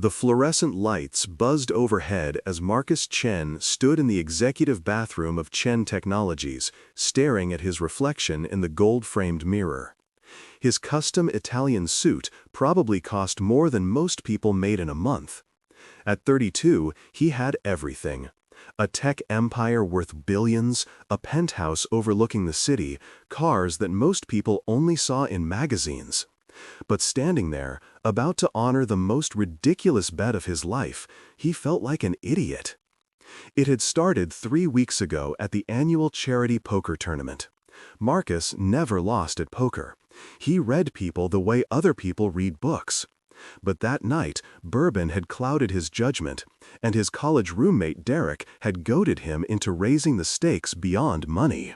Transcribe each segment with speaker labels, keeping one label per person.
Speaker 1: The fluorescent lights buzzed overhead as Marcus Chen stood in the executive bathroom of Chen Technologies, staring at his reflection in the gold-framed mirror. His custom Italian suit probably cost more than most people made in a month. At 32, he had everything. A tech empire worth billions, a penthouse overlooking the city, cars that most people only saw in magazines. But standing there, about to honor the most ridiculous bet of his life, he felt like an idiot. It had started 3 weeks ago at the annual charity poker tournament. Marcus never lost at poker. He read people the way other people read books. But that night, bourbon had clouded his judgment, and his college roommate Derek had goaded him into raising the stakes beyond money.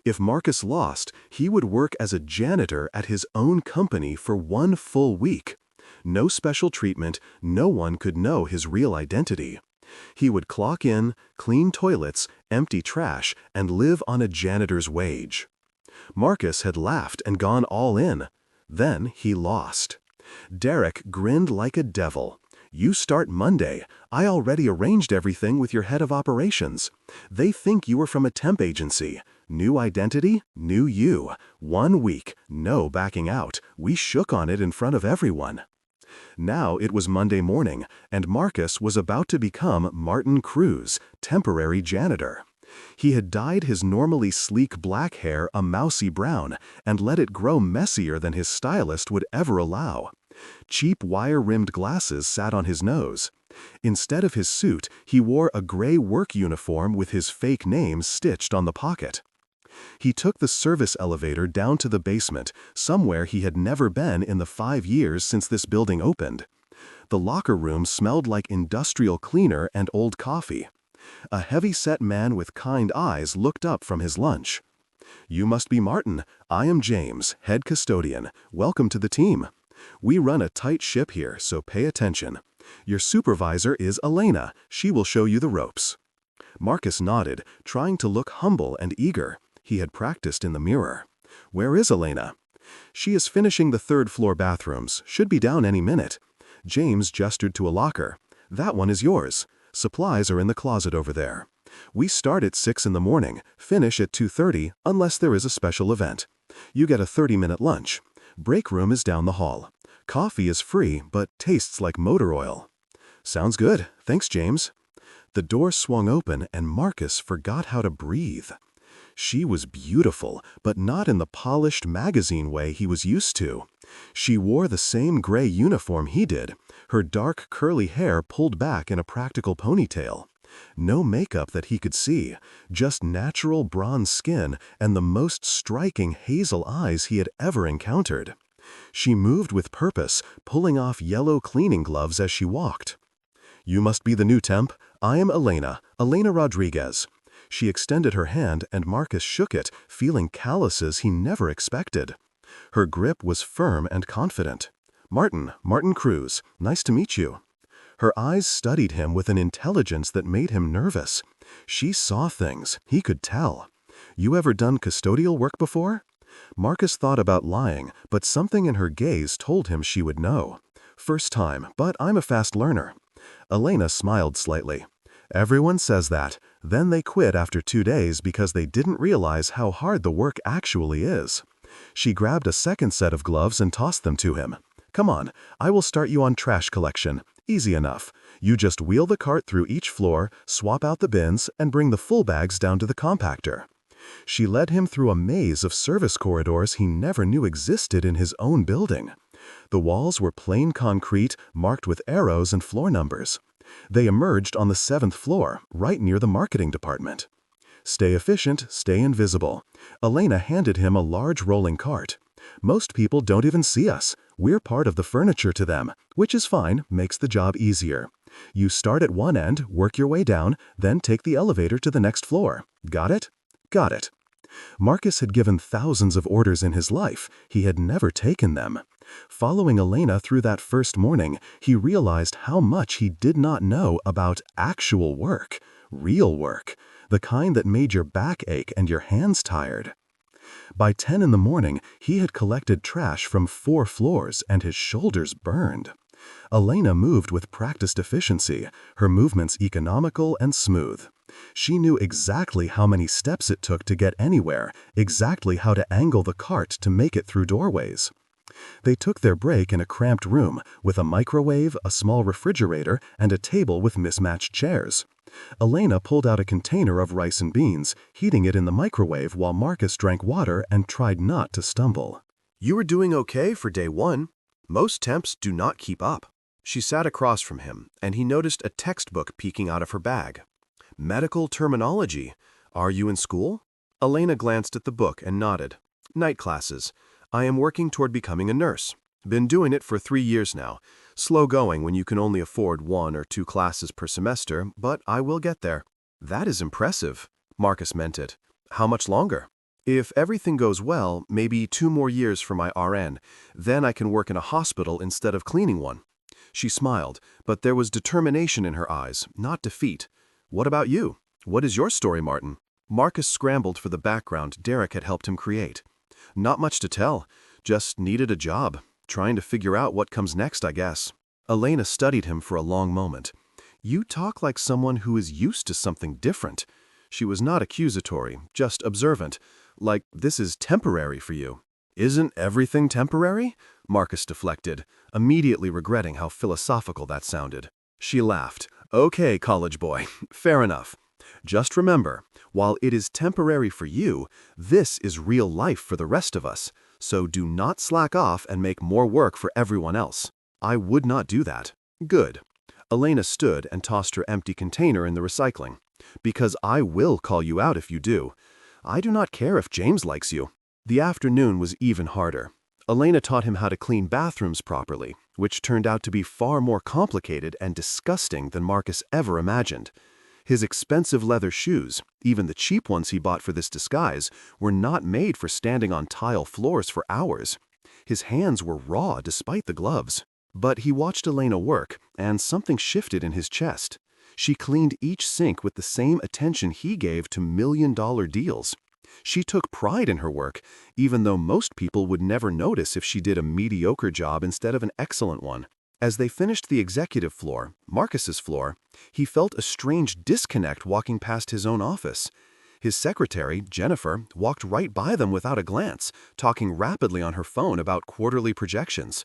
Speaker 1: If Marcus lost, he would work as a janitor at his own company for 1 full week. No special treatment, no one could know his real identity. He would clock in, clean toilets, empty trash, and live on a janitor's wage. Marcus had laughed and gone all in. Then he lost. Derek grinned like a devil. "You start Monday. I already arranged everything with your head of operations. They think you were from a temp agency. New identity, new you. 1 week, no backing out. We shook on it in front of everyone." Now it was Monday morning, and Marcus was about to become Martin Cruz, temporary janitor. He had dyed his normally sleek black hair a mousy brown and let it grow messier than his stylist would ever allow. Cheap wire-rimmed glasses sat on his nose. Instead of his suit, he wore a gray work uniform with his fake name stitched on the pocket. He took the service elevator down to the basement, somewhere he had never been in the 5 years since this building opened. The locker room smelled like industrial cleaner and old coffee. A heavy-set man with kind eyes looked up from his lunch. "You must be Martin. I am James, head custodian. Welcome to the team. We run a tight ship here, so pay attention. Your supervisor is Elena. She will show you the ropes." Marcus nodded, trying to look humble and eager. He had practiced in the mirror. "Where is Elena?" "She is finishing the 3rd-floor bathrooms. Should be down any minute." James gestured to a locker. "That one is yours. Supplies are in the closet over there. We start at 6 in the morning, finish at 2:30 unless there is a special event. You get a 30-minute lunch. Break room is down the hall. Coffee is free, but tastes like motor oil." "Sounds good. Thanks, James." The door swung open and Marcus forgot how to breathe. She was beautiful, but not in the polished magazine way he was used to. She wore the same gray uniform he did, her dark curly hair pulled back in a practical ponytail. No makeup that he could see, just natural bronze skin and the most striking hazel eyes he had ever encountered. She moved with purpose, pulling off yellow cleaning gloves as she walked. "You must be the new temp. I am Elena Rodriguez." She extended her hand and Marcus shook it, feeling calluses he never expected. Her grip was firm and confident. Martin Cruz. Nice to meet you." Her eyes studied him with an intelligence that made him nervous. She saw things, he could tell. "You ever done custodial work before?" Marcus thought about lying, but something in her gaze told him she would know. "First time, but I'm a fast learner." Elena smiled slightly. "Everyone says that. Then they quit after 2 days because they didn't realize how hard the work actually is." She grabbed a second set of gloves and tossed them to him. "Come on, I will start you on trash collection. Easy enough. You just wheel the cart through each floor, swap out the bins, and bring the full bags down to the compactor." She led him through a maze of service corridors he never knew existed in his own building. The walls were plain concrete, marked with arrows and floor numbers. They emerged on the 7th floor, right near the marketing department. "Stay efficient, stay invisible." Elena handed him a large rolling cart. "Most people don't even see us. We're part of the furniture to them, which is fine, makes the job easier. You start at one end, work your way down, then take the elevator to the next floor. Got it?" "Got it." Marcus had given thousands of orders in his life. He had never taken them. Following Elena through that first morning, he realized how much he did not know about actual work, real work, the kind that made your back ache and your hands tired. By 10 in the morning, he had collected trash from 4 floors and his shoulders burned. Elena moved with practiced efficiency, her movements economical and smooth. She knew exactly how many steps it took to get anywhere, exactly how to angle the cart to make it through doorways. They took their break in a cramped room, with a microwave, a small refrigerator, and a table with mismatched chairs. Elena pulled out a container of rice and beans, heating it in the microwave while Marcus drank water and tried not to stumble.
Speaker 2: "You were doing okay for day one. Most temps do not keep up." She sat across from him, and he noticed a textbook peeking out of her bag. "Medical terminology. Are you in school?" Elena glanced at the book and nodded. "Night classes. I am working toward becoming a nurse. Been doing it for 3 years now. Slow going when you can only afford 1 or 2 classes per semester, but I will get there." "That is impressive." Marcus meant it. "How much longer?" "If everything goes well, maybe 2 more years for my RN. Then I can work in a hospital instead of cleaning one." She smiled, but there was determination in her eyes, not defeat. "What about you? What is your story, Martin?" Marcus scrambled for the background Derek had helped him create. "Not much to tell. Just needed a job. Trying to figure out what comes next, I guess." Elena studied him for a long moment. "You talk like someone who is used to something different." She was not accusatory, just observant. "Like this is temporary for you." "Isn't everything temporary?" Marcus deflected, immediately regretting how philosophical that sounded. She laughed. "Okay, college boy, fair enough. Just remember, while it is temporary for you, this is real life for the rest of us, so do not slack off and make more work for everyone else." "I would not do that." "Good." Elena stood and tossed her empty container in the recycling. "Because I will call you out if you do. I do not care if James likes you." The afternoon was even harder. Elena taught him how to clean bathrooms properly, which turned out to be far more complicated and disgusting than Marcus ever imagined. His expensive leather shoes, even the cheap ones he bought for this disguise, were not made for standing on tile floors for hours. His hands were raw despite the gloves. But he watched Elena work, and something shifted in his chest. She cleaned each sink with the same attention he gave to million-dollar deals. She took pride in her work, even though most people would never notice if she did a mediocre job instead of an excellent one. As they finished the executive floor, Marcus's floor, he felt a strange disconnect walking past his own office. His secretary, Jennifer, walked right by them without a glance, talking rapidly on her phone about quarterly projections.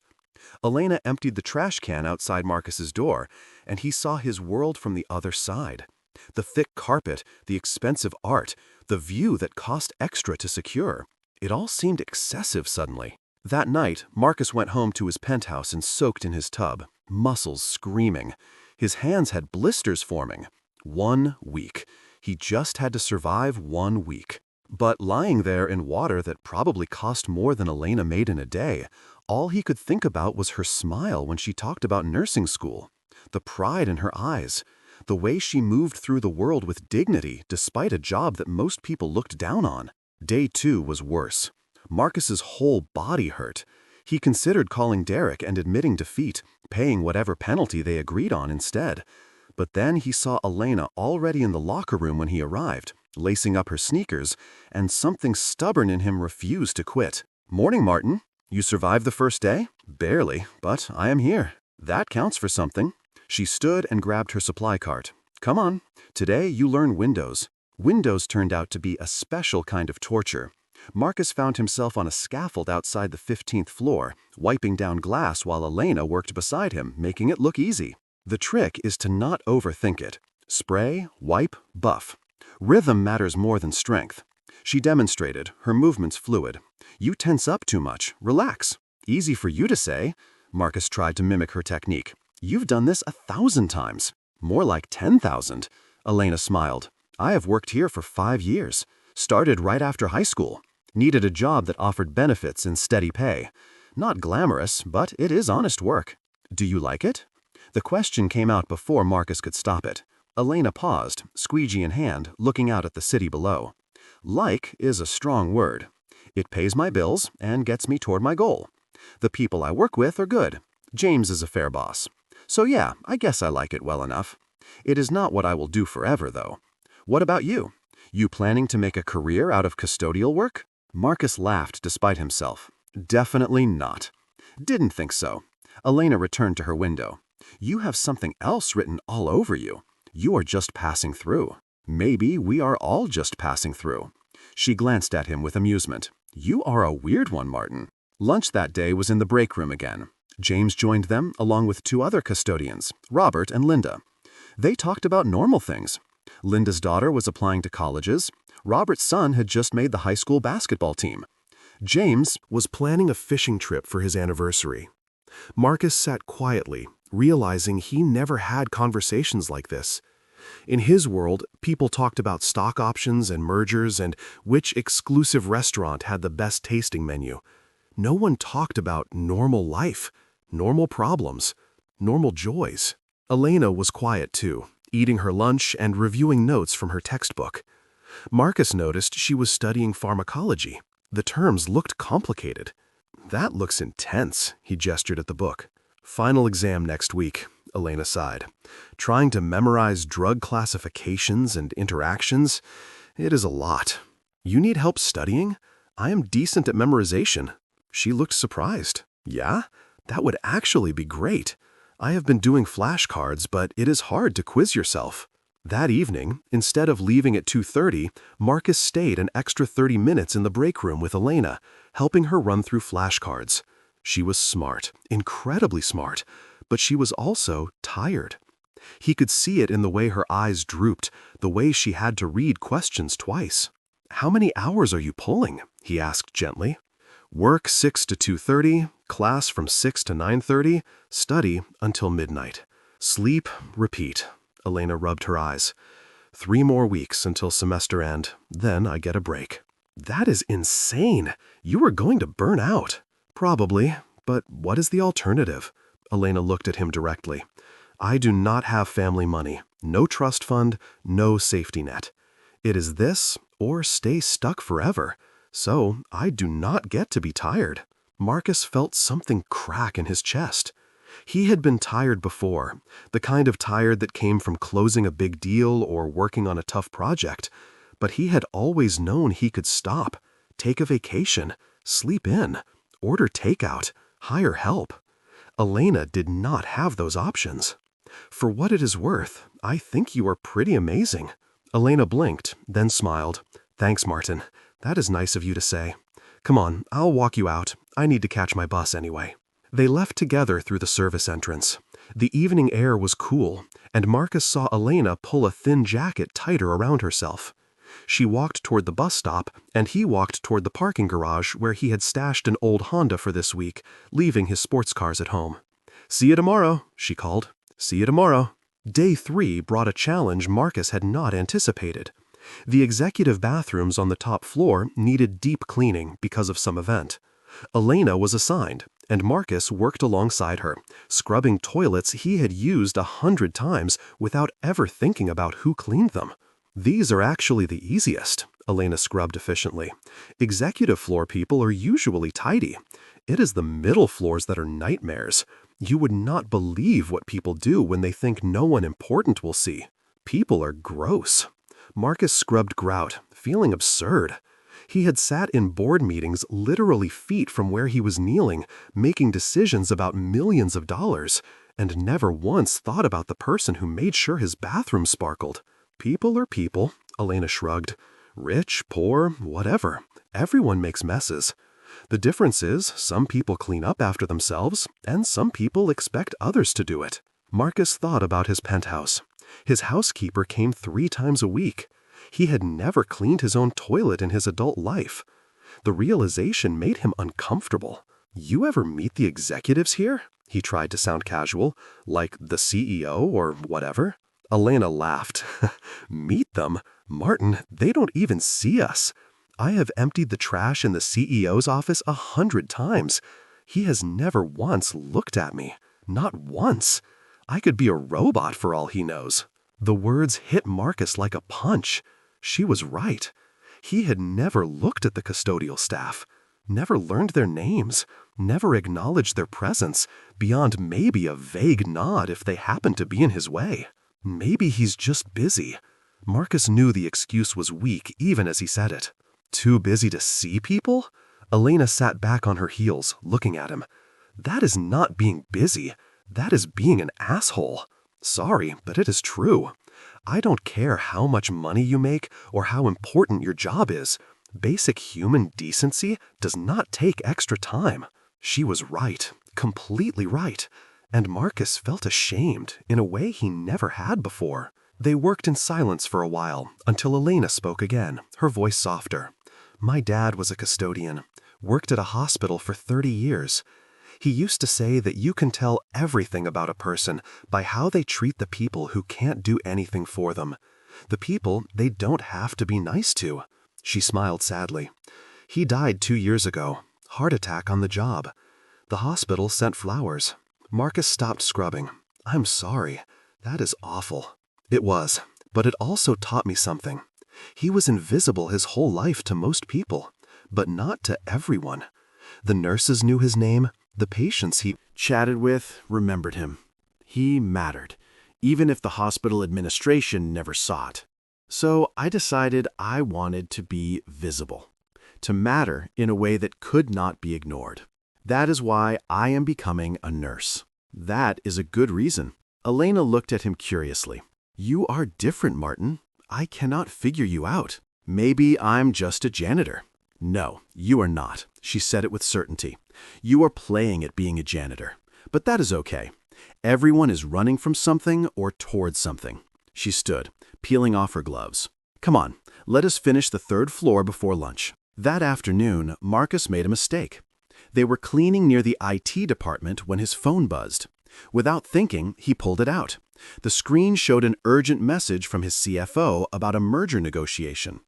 Speaker 2: Elena emptied the trash can outside Marcus's door, and he saw his world from the other side. The thick carpet, the expensive art, the view that cost extra to secure. It all seemed excessive suddenly. That night, Marcus went home to his penthouse and soaked in his tub, muscles screaming. His hands had blisters forming. 1 week. He just had to survive 1 week. But lying there in water that probably cost more than Elena made in a day, all he could think about was her smile when she talked about nursing school, the pride in her eyes, the way she moved through the world with dignity despite a job that most people looked down on. Day 2 was worse. Marcus's whole body hurt. He considered calling Derek and admitting defeat, paying whatever penalty they agreed on instead. But then he saw Elena already in the locker room when he arrived, lacing up her sneakers, and something stubborn in him refused to quit. "Morning, Martin. You survived the first day?" "Barely, but I am here. That counts for something." She stood and grabbed her supply cart. "Come on. Today you learn windows." Windows turned out to be a special kind of torture. Marcus found himself on a scaffold outside the 15th floor, wiping down glass while Elena worked beside him, making it look easy. The trick is to not overthink it. Spray, wipe, buff. Rhythm matters more than strength. She demonstrated, her movements fluid. "You tense up too much. Relax." "Easy for you to say." Marcus tried to mimic her technique. "You've done this 1,000 times." "More like 10,000. Elena smiled. "I have worked here for 5 years. Started right after high school. Needed a job that offered benefits and steady pay. Not glamorous, but it is honest work." "Do you like it?" The question came out before Marcus could stop it. Elena paused, squeegee in hand, looking out at the city below. "Like is a strong word. It pays my bills and gets me toward my goal. The people I work with are good. James is a fair boss. So yeah, I guess I like it well enough. It is not what I will do forever, though. What about you? You planning to make a career out of custodial work?" Marcus laughed despite himself. "Definitely not." "Didn't think so. Elena returned to her window. You have something else written all over you. You are just passing through. Maybe we are all just passing through. She glanced at him with amusement. You are a weird one, Martin. Lunch that day was in the break room again. James joined them along with 2 other custodians, Robert and Linda. They talked about normal things. Linda's daughter was applying to colleges. Robert's son had just made the high school basketball team. James
Speaker 1: Was planning a fishing trip for his anniversary. Marcus sat quietly, realizing he never had conversations like this. In his world, people talked about stock options and mergers and which exclusive restaurant had the best tasting menu. No one talked about normal life, normal problems, normal joys. Elena was quiet too, eating her lunch and reviewing notes from her textbook. Marcus noticed she was studying pharmacology. The terms looked complicated. That looks intense, he gestured at the book. Final exam next week, Elena sighed. Trying to memorize drug classifications and interactions, it is a lot. You need help studying? I am decent at memorization. She looked surprised. Yeah? That would actually be great. I have been doing flashcards, but it is hard to quiz yourself. That evening, instead of leaving at 2:30, Marcus stayed an extra 30 minutes in the break room with Elena, helping her run through flashcards. She was smart, incredibly smart, but she was also tired. He could see it in the way her eyes drooped, the way she had to read questions twice. How many hours are you pulling? He asked gently. Work 6 to 2:30, class from 6 to 9:30, study until midnight. Sleep, repeat. Elena rubbed her eyes. 3 more weeks until semester end, then I get a break. That is insane. You are going to burn out. Probably, but what is the alternative? Elena looked at him directly. I do not have family money, no trust fund, no safety net. It is this or stay stuck forever, so I do not get to be tired. Marcus felt something crack in his chest. He had been tired before, the kind of tired that came from closing a big deal or working on a tough project, but he had always known he could stop, take a vacation, sleep in, order takeout, hire help. Elena did not have those options. For what it is worth, I think you are pretty amazing. Elena blinked, then smiled. Thanks, Martin. That is nice of you to say. Come on, I'll walk you out. I need to catch my bus anyway. They left together through the service entrance. The evening air was cool, and Marcus saw Elena pull a thin jacket tighter around herself. She walked toward the bus stop, and he walked toward the parking garage where he had stashed an old Honda for this week, leaving his sports cars at home. See you tomorrow, she called. See you tomorrow. Day 3 brought a challenge Marcus had not anticipated. The executive bathrooms on the top floor needed deep cleaning because of some event. Elena was assigned, and Marcus worked alongside her, scrubbing toilets he had used 100 times without ever thinking about who cleaned them. These are actually the easiest, Elena scrubbed efficiently. Executive floor people are usually tidy. It is the middle floors that are nightmares. You would not believe what people do when they think no one important will see. People are gross. Marcus scrubbed grout, feeling absurd. He had sat in board meetings literally feet from where he was kneeling, making decisions about millions of dollars, and never once thought about the person who made sure his bathroom sparkled. People are people, Elena shrugged. Rich, poor, whatever. Everyone makes messes. The difference is some people clean up after themselves, and some people expect others to do it. Marcus thought about his penthouse. His housekeeper came 3 times a week. He had never cleaned his own toilet in his adult life. The realization made him uncomfortable. You ever meet the executives here? He tried to sound casual, like the CEO or whatever. Elena laughed. Meet them? Martin, they don't even see us. I have emptied the trash in the CEO's office 100 times. He has never once looked at me. Not once. I could be a robot for all he knows. The words hit Marcus like a punch. She was right. He had never looked at the custodial staff, never learned their names, never acknowledged their presence, beyond maybe a vague nod if they happened to be in his way. Maybe he's just busy. Marcus knew the excuse was weak even as he said it. Too busy to see people? Elena sat back on her heels, looking at him.
Speaker 2: That is not being busy. That is being an asshole. Sorry, but it is true. I don't care how much money you make or how important your job is. Basic human decency does not take extra time. She was right, completely right. And Marcus felt ashamed in a way he never had before. They worked in silence for a while until Elena spoke again, her voice softer. My dad was a custodian, worked at a hospital for 30 years. He used to say that you can tell everything about a person by how they treat the people who can't do anything for them. The people they don't have to be nice to. She smiled sadly. He died 2 years ago. Heart attack on the job. The hospital sent flowers. Marcus stopped scrubbing. I'm sorry. That is awful. It was, but it also taught me something. He was invisible his whole life to most people, but not to everyone. The nurses knew his name. The patients he
Speaker 3: chatted with remembered him. He mattered, even if the hospital administration never saw it. So I decided I wanted to be visible, to matter in a way that could not be ignored. That is why I am becoming a nurse. That is a good reason. Elena looked at him curiously. You are different, Martin. I cannot figure you out. Maybe I'm just a janitor. No, you are not. She said it with certainty. You are playing at being a janitor. But that is okay. Everyone is running from something or towards something. She stood, peeling off her gloves. Come on, let us finish the 3rd floor before lunch. That afternoon, Marcus made a mistake. They were cleaning near the IT department when his phone buzzed. Without thinking, he pulled it out. The screen showed an urgent message from his CFO about a merger negotiation.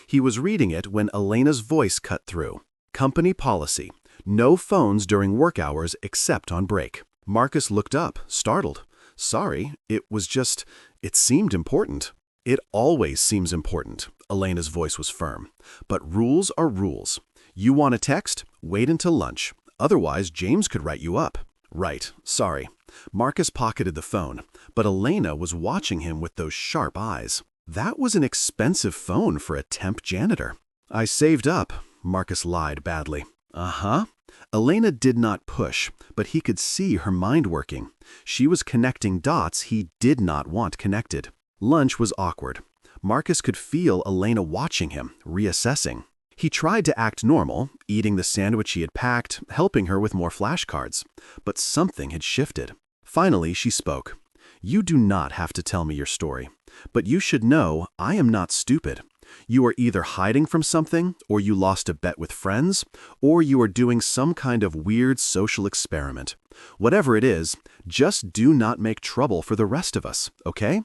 Speaker 3: He was reading it when Elena's voice cut through. Company policy. No phones during work hours except on break. Marcus looked up, startled. Sorry, it seemed important. It always seems important. Elena's voice was firm. But rules are rules. You want a text? Wait until lunch. Otherwise, James could write you up. Right, sorry. Marcus pocketed the phone, but Elena was watching him with those sharp eyes. That was an expensive phone for a temp janitor. I saved up, Marcus lied badly. Uh-huh. Elena did not push, but he could see her mind working. She was connecting dots he did not want connected. Lunch was awkward. Marcus could feel Elena watching him, reassessing. He tried to act normal, eating the sandwich he had packed, helping her with more flashcards. But something had shifted. Finally, she spoke. You do not have to tell me your story. But you should know I am not stupid. You are either hiding from something, or you lost a bet with friends, or you are doing some kind of weird social experiment. Whatever it is, just do not make trouble for the rest of us, okay?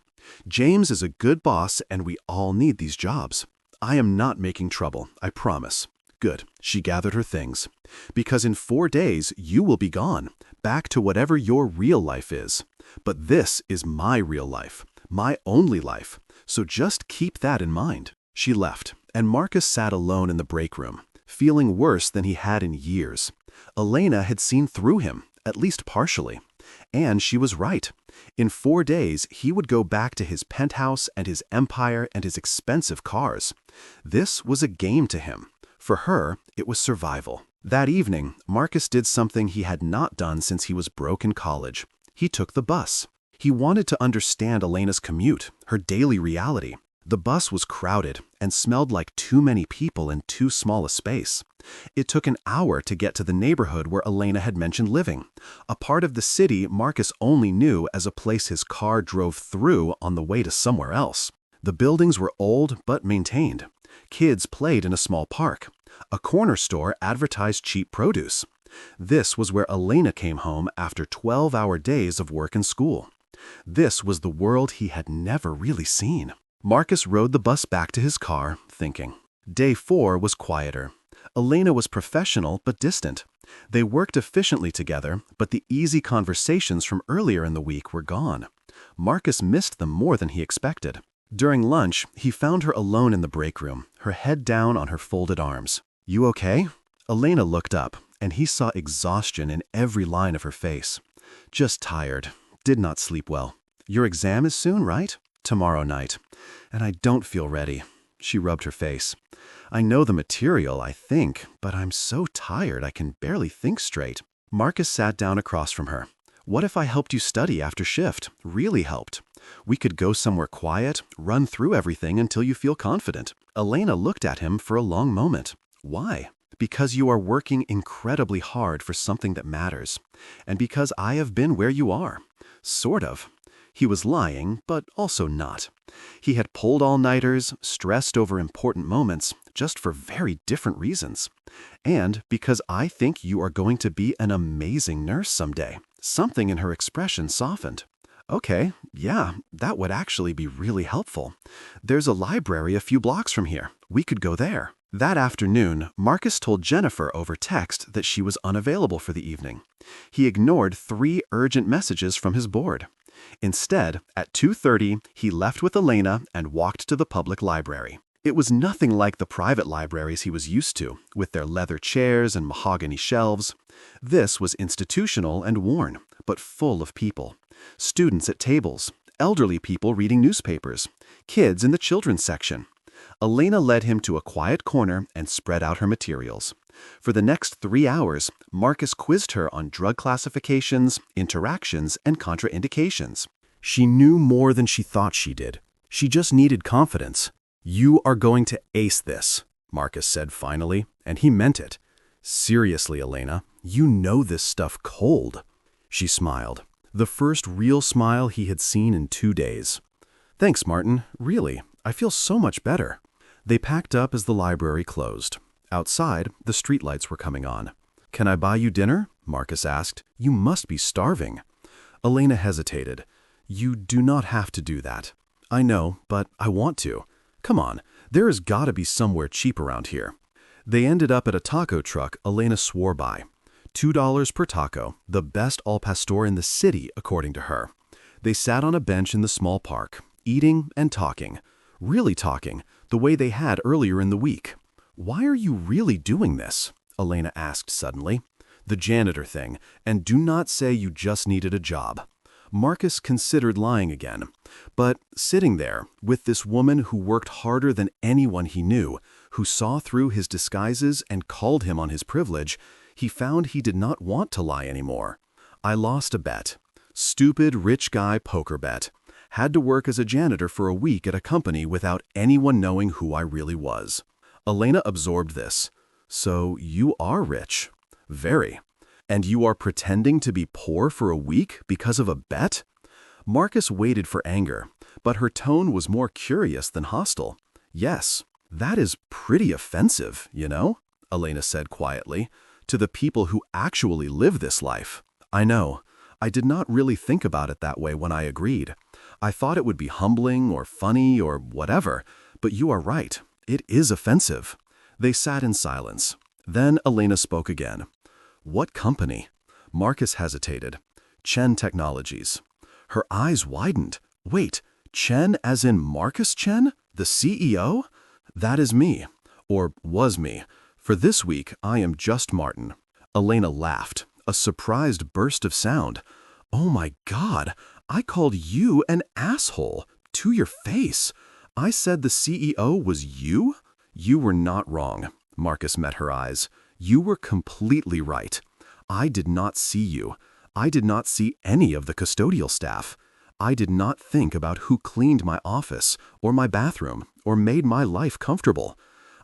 Speaker 3: James is a good boss and we all need these jobs. I am not making trouble, I promise. Good, she gathered her things. Because in 4 days, you will be gone, back to whatever your real life is. But this is my real life, my only life, so just keep that in mind. She left, and Marcus sat alone in the break room, feeling worse than he had in years. Elena had seen through him, at least partially. And she was right. In 4 days, he would go back to his penthouse and his empire and his expensive cars. This was a game to him. For her, it was survival. That evening, Marcus did something he had not done since he was broke in college. He took the bus. He wanted to understand Elena's commute, her daily reality. The bus was crowded and smelled like too many people in too small a space. It took an hour to get to the neighborhood where Elena had mentioned living, a part of the city Marcus only knew as a place his car drove through on the way to somewhere else. The buildings were old but maintained. Kids played in a small park. A corner store advertised cheap produce. This was where Elena came home after 12-hour days of work and school. This was the world he had never really seen. Marcus rode the bus back to his car, thinking. Day 4 was quieter. Elena was professional but distant. They worked efficiently together, but the easy conversations from earlier in the week were gone. Marcus missed them more than he expected. During lunch, he found her alone in the break room, her head down on her folded arms. You okay? Elena looked up, and he saw exhaustion in every line of her face. Just tired. Did not sleep well. Your exam is soon, right? Tomorrow night. And I don't feel ready. She rubbed her face. I know the material, I think, but I'm so tired I can barely think straight. Marcus sat down across from her. What if I helped you study after shift? Really helped. We could go somewhere quiet, run through everything until you feel confident. Elena looked at him for a long moment. Why? Because you are working incredibly hard for something that matters. And because I have been where you are. Sort of. He was lying, but also not. He had pulled all-nighters, stressed over important moments, just for very different reasons. And because I think you are going to be an amazing nurse someday. Something in her expression softened. Okay, yeah, that would actually be really helpful. There's a library a few blocks from here. We could go there. That afternoon, Marcus told Jennifer over text that she was unavailable for the evening. He ignored 3 urgent messages from his board. Instead, at 2:30, he left with Elena and walked to the public library. It was nothing like the private libraries he was used to, with their leather chairs and mahogany shelves. This was institutional and worn, but full of people. Students at tables, elderly people reading newspapers, kids in the children's section. Elena led him to a quiet corner and spread out her materials. For the next 3 hours, Marcus quizzed her on drug classifications, interactions, and contraindications. She knew more than she thought she did. She just needed confidence. You are going to ace this, Marcus said finally, and he meant it. Seriously, Elena, you know this stuff cold. She smiled, the first real smile he had seen in 2 days. Thanks, Martin. Really, I feel so much better. They packed up as the library closed. Outside, the streetlights were coming on. Can I buy you dinner? Marcus asked. You must be starving. Elena hesitated. You do not have to do that. I know, but I want to. Come on, there has got to be somewhere cheap around here. They ended up at a taco truck Elena swore by. $2 per taco, the best al pastor in the city, according to her. They sat on a bench in the small park, eating and talking. Really talking, the way they had earlier in the week. Why are you really doing this? Elena asked suddenly. The janitor thing, and do not say you just needed a job. Marcus considered lying again. But sitting there, with this woman who worked harder than anyone he knew, who saw through his disguises and called him on his privilege, he found he did not want to lie anymore. I lost a bet. Stupid rich guy poker bet. Had to work as a janitor for a week at a company without anyone knowing who I really was. Elena absorbed this. So you are rich. Very. And you are pretending to be poor for a week because of a bet? Marcus waited for anger, but her tone was more curious than hostile. Yes, that is pretty offensive, you know, Elena said quietly, to the people who actually live this life. I know. I did not really think about it that way when I agreed. I thought it would be humbling or funny or whatever, but you are right. It is offensive. They sat in silence. Then Elena spoke again. What company? Marcus hesitated. Chen Technologies. Her eyes widened. Wait, Chen as in Marcus Chen? The CEO? That is me. Or was me. For this week, I am just Martin. Elena laughed. A surprised burst of sound. Oh my God, I called you an asshole. To your face. I said the CEO was you? You were not wrong. Marcus met her eyes. You were completely right. I did not see you. I did not see any of the custodial staff. I did not think about who cleaned my office or my bathroom or made my life comfortable.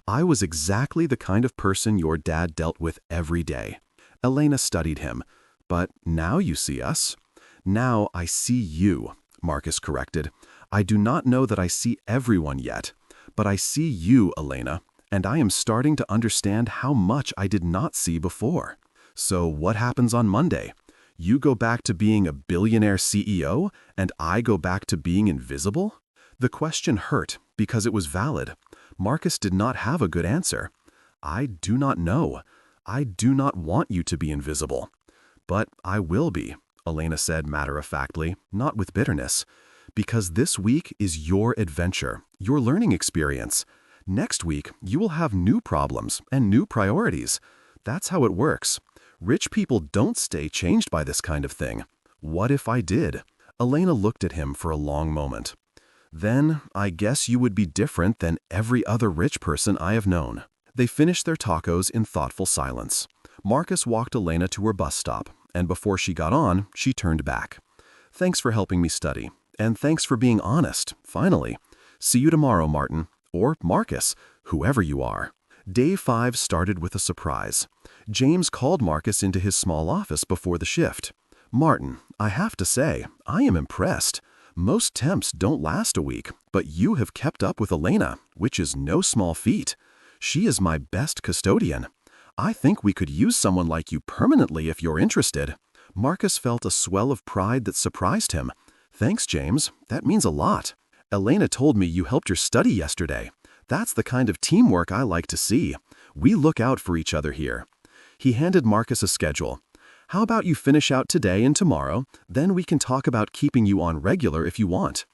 Speaker 3: I was exactly the kind of person your dad dealt with every day. Elena studied him. But now you see us. Now I see you, Marcus corrected. I do not know that I see everyone yet, but I see you, Elena, and I am starting to understand how much I did not see before. So what happens on Monday? You go back to being a billionaire CEO, and I go back to being invisible? The question hurt because it was valid. Marcus did not have a good answer. I do not know. I do not want you to be invisible. But I will be, Elena said matter-of-factly, not with bitterness. Because this week is your adventure, your learning experience. Next week, you will have new problems and new priorities. That's how it works. Rich people don't stay changed by this kind of thing. What if I did? Elena looked at him for a long moment. Then, I guess you would be different than every other rich person I have known. They finished their tacos in thoughtful silence.
Speaker 2: Marcus walked Elena to her bus stop, and before she got on, she turned back. "Thanks for helping me study, and thanks for being honest, finally. See you tomorrow, Martin, or Marcus, whoever you are." Day 5 started with a surprise. James called Marcus into his small office before the shift. "Martin, I have to say, I am impressed. Most temps don't last a week, but you have kept up with Elena, which is no small feat. She is my best custodian. I think we could use someone like you permanently if you're interested." Marcus felt a swell of pride that surprised him. "Thanks, James. That means a lot. Elena told me you helped her study yesterday. That's the kind of teamwork I like to see. We look out for each other here." He handed Marcus a schedule. "How about you finish out today and tomorrow, then we can talk about keeping you on regular if you want."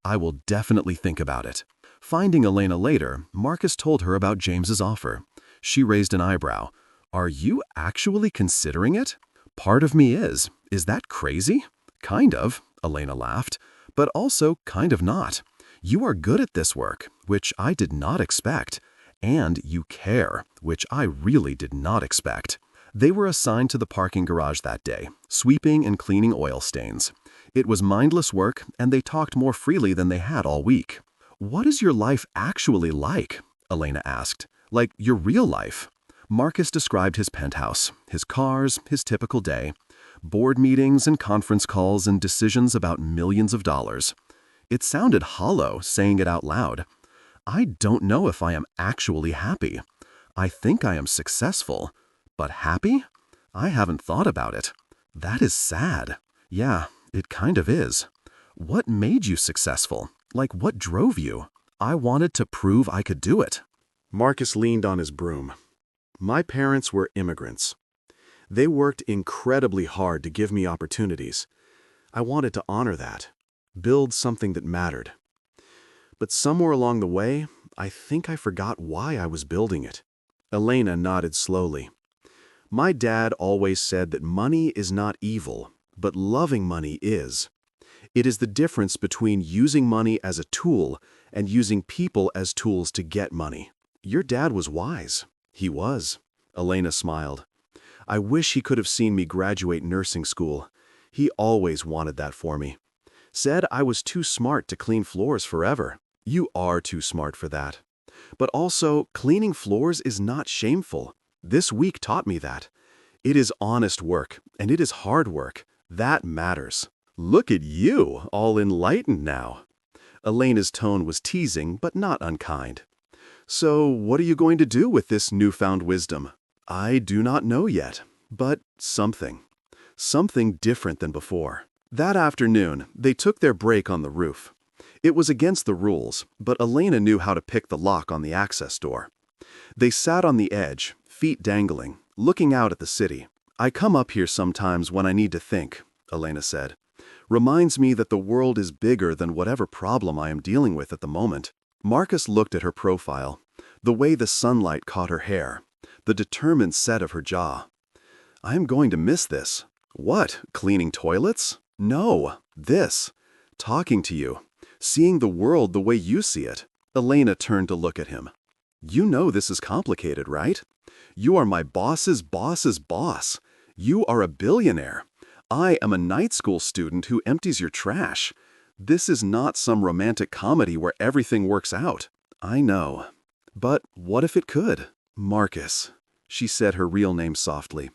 Speaker 2: "I will definitely think about it." Finding Elena later, Marcus told her about James's offer. She raised an eyebrow. "Are you actually considering it?" "Part of me is. Is that crazy?" "Kind of," Elena laughed, "but also kind of not. You are good at this work, which I did not expect. And you care, which I really did not expect." They were assigned to the parking garage that day, sweeping and cleaning oil stains. It was mindless work, and they talked more freely than they had all week. "What is your life actually like?" Elena asked. "Like your real life?" Marcus described his penthouse, his cars, his typical day, board meetings and conference calls and decisions about millions of dollars. It sounded hollow, saying it out loud. "I don't know if I am actually happy. I think I am successful. But happy? I haven't thought about it. That is sad." "Yeah, it kind of is." "What made you successful? Like what drove you?" "I wanted to prove I could do it."
Speaker 1: Marcus leaned on his broom. "My parents were immigrants. They worked incredibly hard to give me opportunities. I wanted to honor that, build something that mattered. But somewhere along the way, I think I forgot why I was building it." Elena nodded slowly. "My dad always said that money is not evil, but loving money is. It is the difference between using money as a tool and using people as tools to get money." "Your dad was wise." "He was." Elena smiled. "I wish he could have seen me graduate nursing school. He always wanted that for me. Said I was too smart to clean floors forever." "You are too smart for that. But also, cleaning floors is not shameful. This week taught me that. It is honest work, and it is hard work. That matters." "Look at you, all enlightened now." Elena's tone was teasing, but not unkind. "So, what are you going to do with this newfound wisdom?" "I do not know yet, but something. Something different than before." That afternoon, they took their break on the roof. It was against the rules, but Elena knew how to pick the lock on the access door. They sat on the edge, feet dangling, looking out at the city. "I come up here sometimes when I need to think," Elena said. "Reminds me that the world is bigger than whatever problem I am dealing with at the moment." Marcus looked at her profile, the way the sunlight caught her hair, the determined set of her jaw. "I am going to miss this." "What, cleaning toilets?" "No, this. Talking to you. Seeing the world the way you see it." Elena turned to look at him. "You know this is complicated, right? You are my boss's boss's boss. You are a billionaire. I am a night school student who empties your trash. This is not some romantic comedy where everything works out." "I know. But what if it could?" "Marcus," she said her real name softly.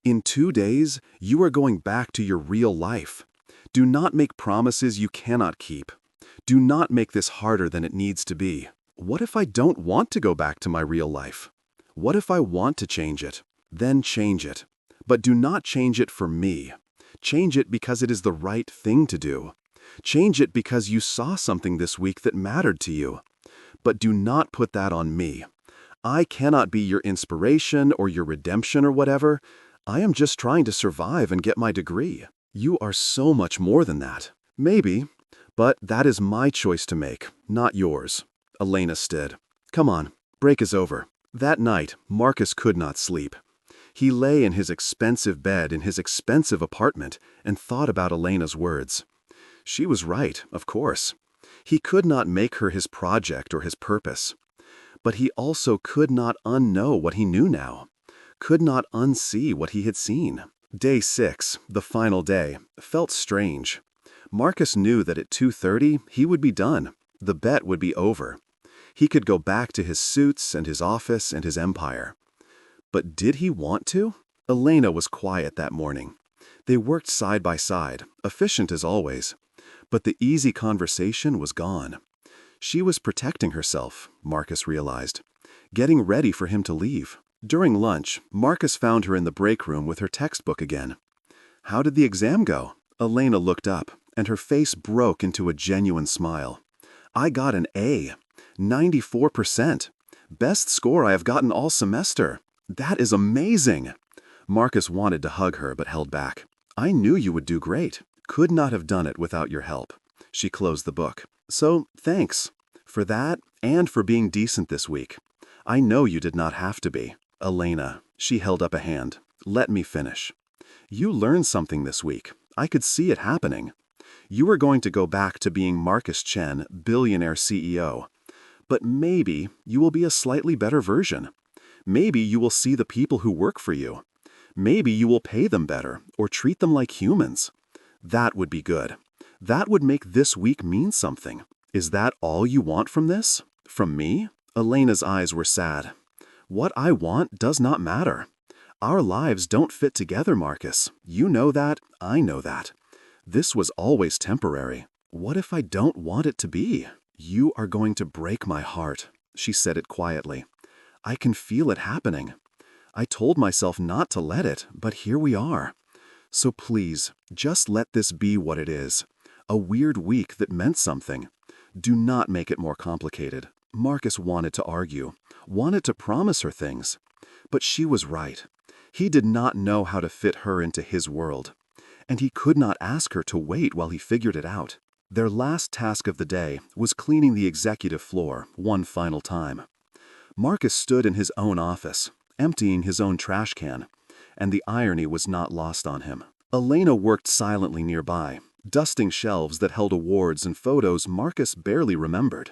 Speaker 1: "In 2 days, you are going back to your real life. Do not make promises you cannot keep. Do not make this harder than it needs to be." "What if I don't want to go back to my real life? What if I want to change it? Then change it. But do not change it for me. Change it because it is the right thing to do. Change it because you saw something this week that mattered to you. But do not put that on me. I cannot be your inspiration or your redemption or whatever. I am just trying to survive and get my degree. You are so much more than that." "Maybe, but that is my choice to make, not yours." Elena stood. "Come on, break is over." That night, Marcus could not sleep. He lay in his expensive bed in his expensive apartment and thought about Elena's words. She was right, of course. He could not make her his project or his purpose. But he also could not unknow what he knew now. could not unsee what he had seen. Day 6, the final day, felt strange. Marcus knew that at 2:30 he would be done. The bet would be over. He could go back to his suits and his office and his empire. But did he want to? Elena was quiet that morning. They worked side by side, efficient as always. But the easy conversation was gone. She was protecting herself, Marcus realized, getting ready for him to leave. During lunch, Marcus found her in the break room with her textbook again. How did the exam go? Elena looked up, and her face broke into a genuine smile. I got an A, 94%. Best score I have gotten all semester. That is amazing. Marcus wanted to hug her but held back. I knew you would do great. Could not have done it without your help. She closed the book. So, thanks. For that, and for being decent this week. I know you did not have to be. Elena, she held up a hand. Let me finish. You learned something this week. I could see it happening. You were going to go back to being Marcus Chen, billionaire CEO. But maybe you will be a slightly better version. Maybe you will see the people who work for you. Maybe you will pay them better or treat them like humans. That would be good. That would make this week mean something. Is that all you want from this? From me? Elena's eyes were sad. What I want does not matter. Our lives don't fit together, Marcus. You know that, I know that. This was always temporary. What if I don't want it to be? You are going to break my heart, she said it quietly. I can feel it happening. I told myself not to let it, but here we are. So please, just let this be what it is. A weird week that meant something. Do not make it more complicated. Marcus wanted to argue, wanted to promise her things. But she was right. He did not know how to fit her into his world. And he could not ask her to wait while he figured it out. Their last task of the day was cleaning the executive floor one final time. Marcus stood in his own office, emptying his own trash can, and the irony was not lost on him. Elena worked silently nearby, dusting shelves that held awards and photos Marcus barely remembered.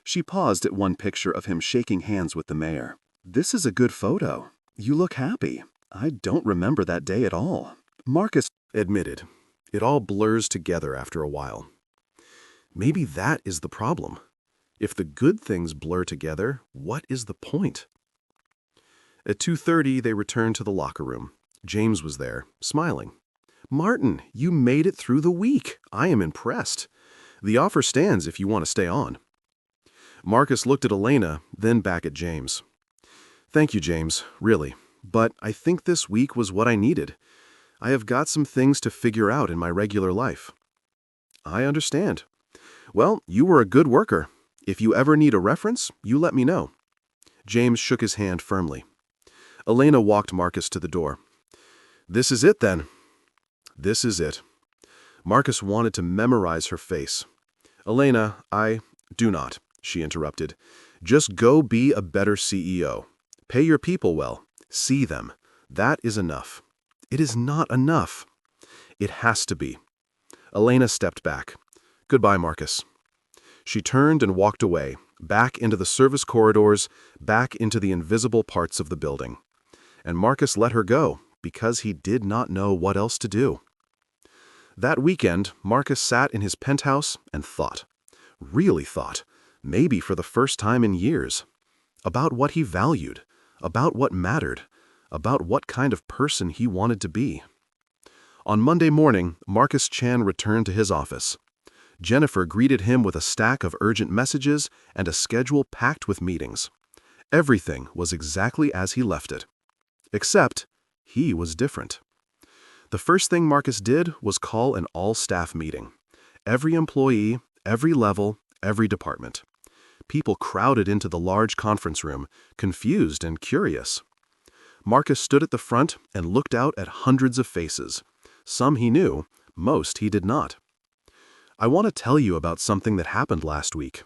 Speaker 1: She paused at one picture of him shaking hands with the mayor. This is a good photo. You look happy. I don't remember that day at all. Marcus
Speaker 2: admitted. It all blurs together after a while. Maybe that is the problem. If the good things blur together, what is the point? At 2:30, they returned to the locker room. James was there, smiling. Martin, you made it through the week. I am impressed. The offer stands if you want to stay on. Marcus looked at Elena, then back at James. Thank you, James, really. But I think this week was what I needed. I have got some things to figure out in my regular life. I understand. Well, you were a good worker. If you ever need a reference, you let me know. James shook his hand firmly. Elena walked Marcus to the door. This is it, then. This is it. Marcus wanted to memorize her face. Elena, I do not, she interrupted. Just go be a better CEO. Pay your people well. See them. That is enough. It is not enough. It has to be. Elena stepped back. Goodbye, Marcus. She turned and walked away, back into the service corridors, back into the invisible parts of the building. And Marcus let her go because he did not know what else to do. That weekend, Marcus sat in his penthouse and thought. Really thought, maybe for the first time in years. About what he valued, about what mattered, about what kind of person he wanted to be. On Monday morning, Marcus Chan returned to his office. Jennifer greeted him with a stack of urgent messages and a schedule packed with meetings. Everything was exactly as he left it. Except, he was different. The first thing Marcus did was call an all-staff meeting. Every employee, every level, every department. People crowded into the large conference room, confused and curious. Marcus stood at the front and looked out at hundreds of faces. Some he knew, most he did not. I want to tell you about something that happened last week.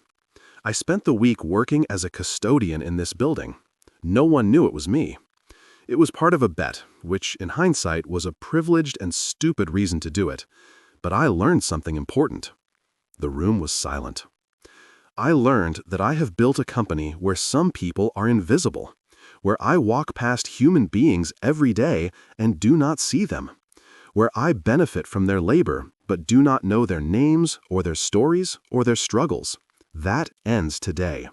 Speaker 2: I spent the week working as a custodian in this building. No one knew it was me. It was part of a bet, which in hindsight was a privileged and stupid reason to do it. But I learned something important. The room was silent. I learned that I have built a company where some people are invisible,
Speaker 3: where I walk past human beings every day and do not see them, where I benefit from their labor but do not know their names or their stories or their struggles. That ends today.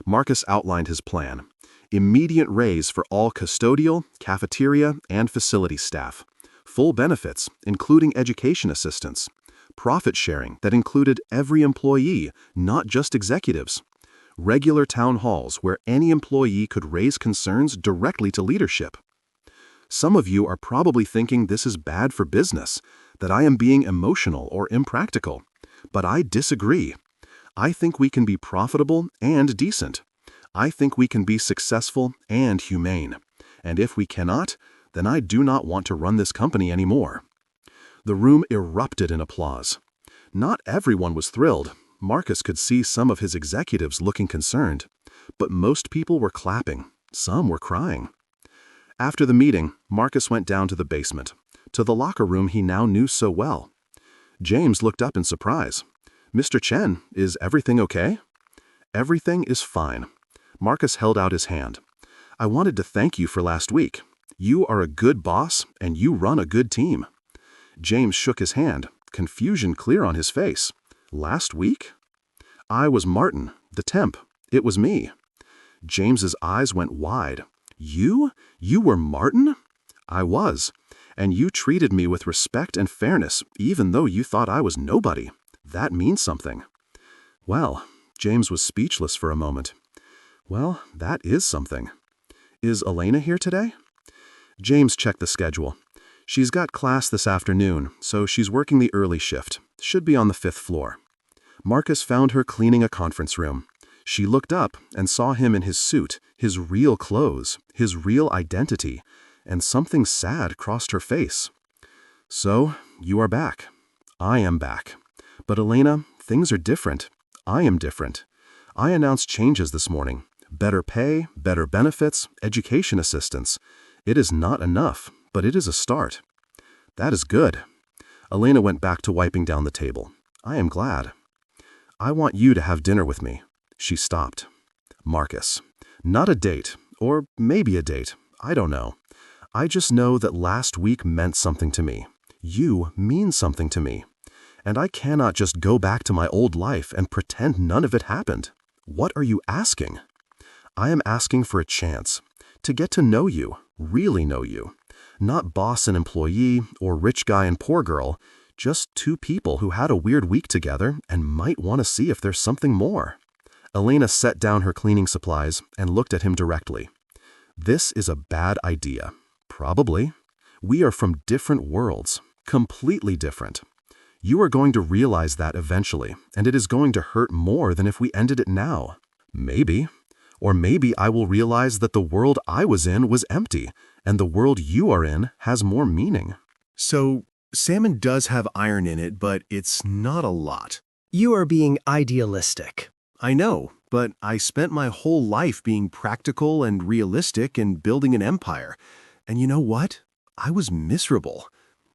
Speaker 3: Marcus outlined his plan. Immediate raise for all custodial, cafeteria, and facility staff. Full benefits, including education assistance. Profit sharing that included every employee, not just executives. Regular town halls where any employee could raise concerns directly to leadership. Some of you are probably thinking this is bad for business, that I am being emotional or impractical. But I disagree. I think we can be profitable and decent. I think we can be successful and humane. And if we cannot, then I do not want to run this company anymore. The room erupted in applause. Not everyone was thrilled. Marcus could see some of his executives looking concerned. But most people were clapping. Some were crying. After the meeting, Marcus went down to the basement, to the locker room he now knew so well. James looked up in surprise. "Mr. Chen, is everything okay?" "Everything is fine." Marcus held out his hand. "I wanted to thank you for last week. You are a good boss, and you run a good team." James shook his hand, confusion clear on his face. "Last week?" "I was Martin, the temp. It was me." James's eyes went wide. "You? You were Martin?" "I was. And you treated me with respect and fairness, even though you thought I was nobody. That means something." "Well," James was speechless for a moment. "Well, that is something. Is Elena here today?" James checked the schedule. "She's got class this afternoon, so she's working the early shift. Should be on the 5th floor." Marcus found her cleaning a conference room. She looked up and saw him in his suit, his real clothes, his real identity, and something sad crossed her face. "So, you are back. I am back. But Elena, things are different. I am different. I announced changes this morning. Better pay, better benefits, education assistance. It is not enough, but it is a start." "That is good." Elena went back to wiping down the table. "I am glad." "I want you to have dinner with me." She stopped. "Marcus, not a date, or maybe a date, I don't know. I just know that last week meant something to me. You mean something to me. And I cannot just go back to my old life and pretend none of it happened. What are you asking?" "I am asking for a chance. To get to know you, really know you. Not boss and employee, or rich guy and poor girl. Just two people who had a weird week together and might want to see if there's something more." Elena set down her cleaning supplies and looked at him directly. "This is a bad idea." "Probably. We are from different worlds, completely different. You are going to realize that eventually, and it is going to hurt more than if we ended it now. Maybe. Or maybe I will realize that the world I was in was empty, and the world you are in has more meaning."
Speaker 2: So, salmon does have iron in it, but it's not a lot.
Speaker 4: You are being idealistic.
Speaker 2: I know, but I spent my whole life being practical and realistic and building an empire. And you know what? I was miserable.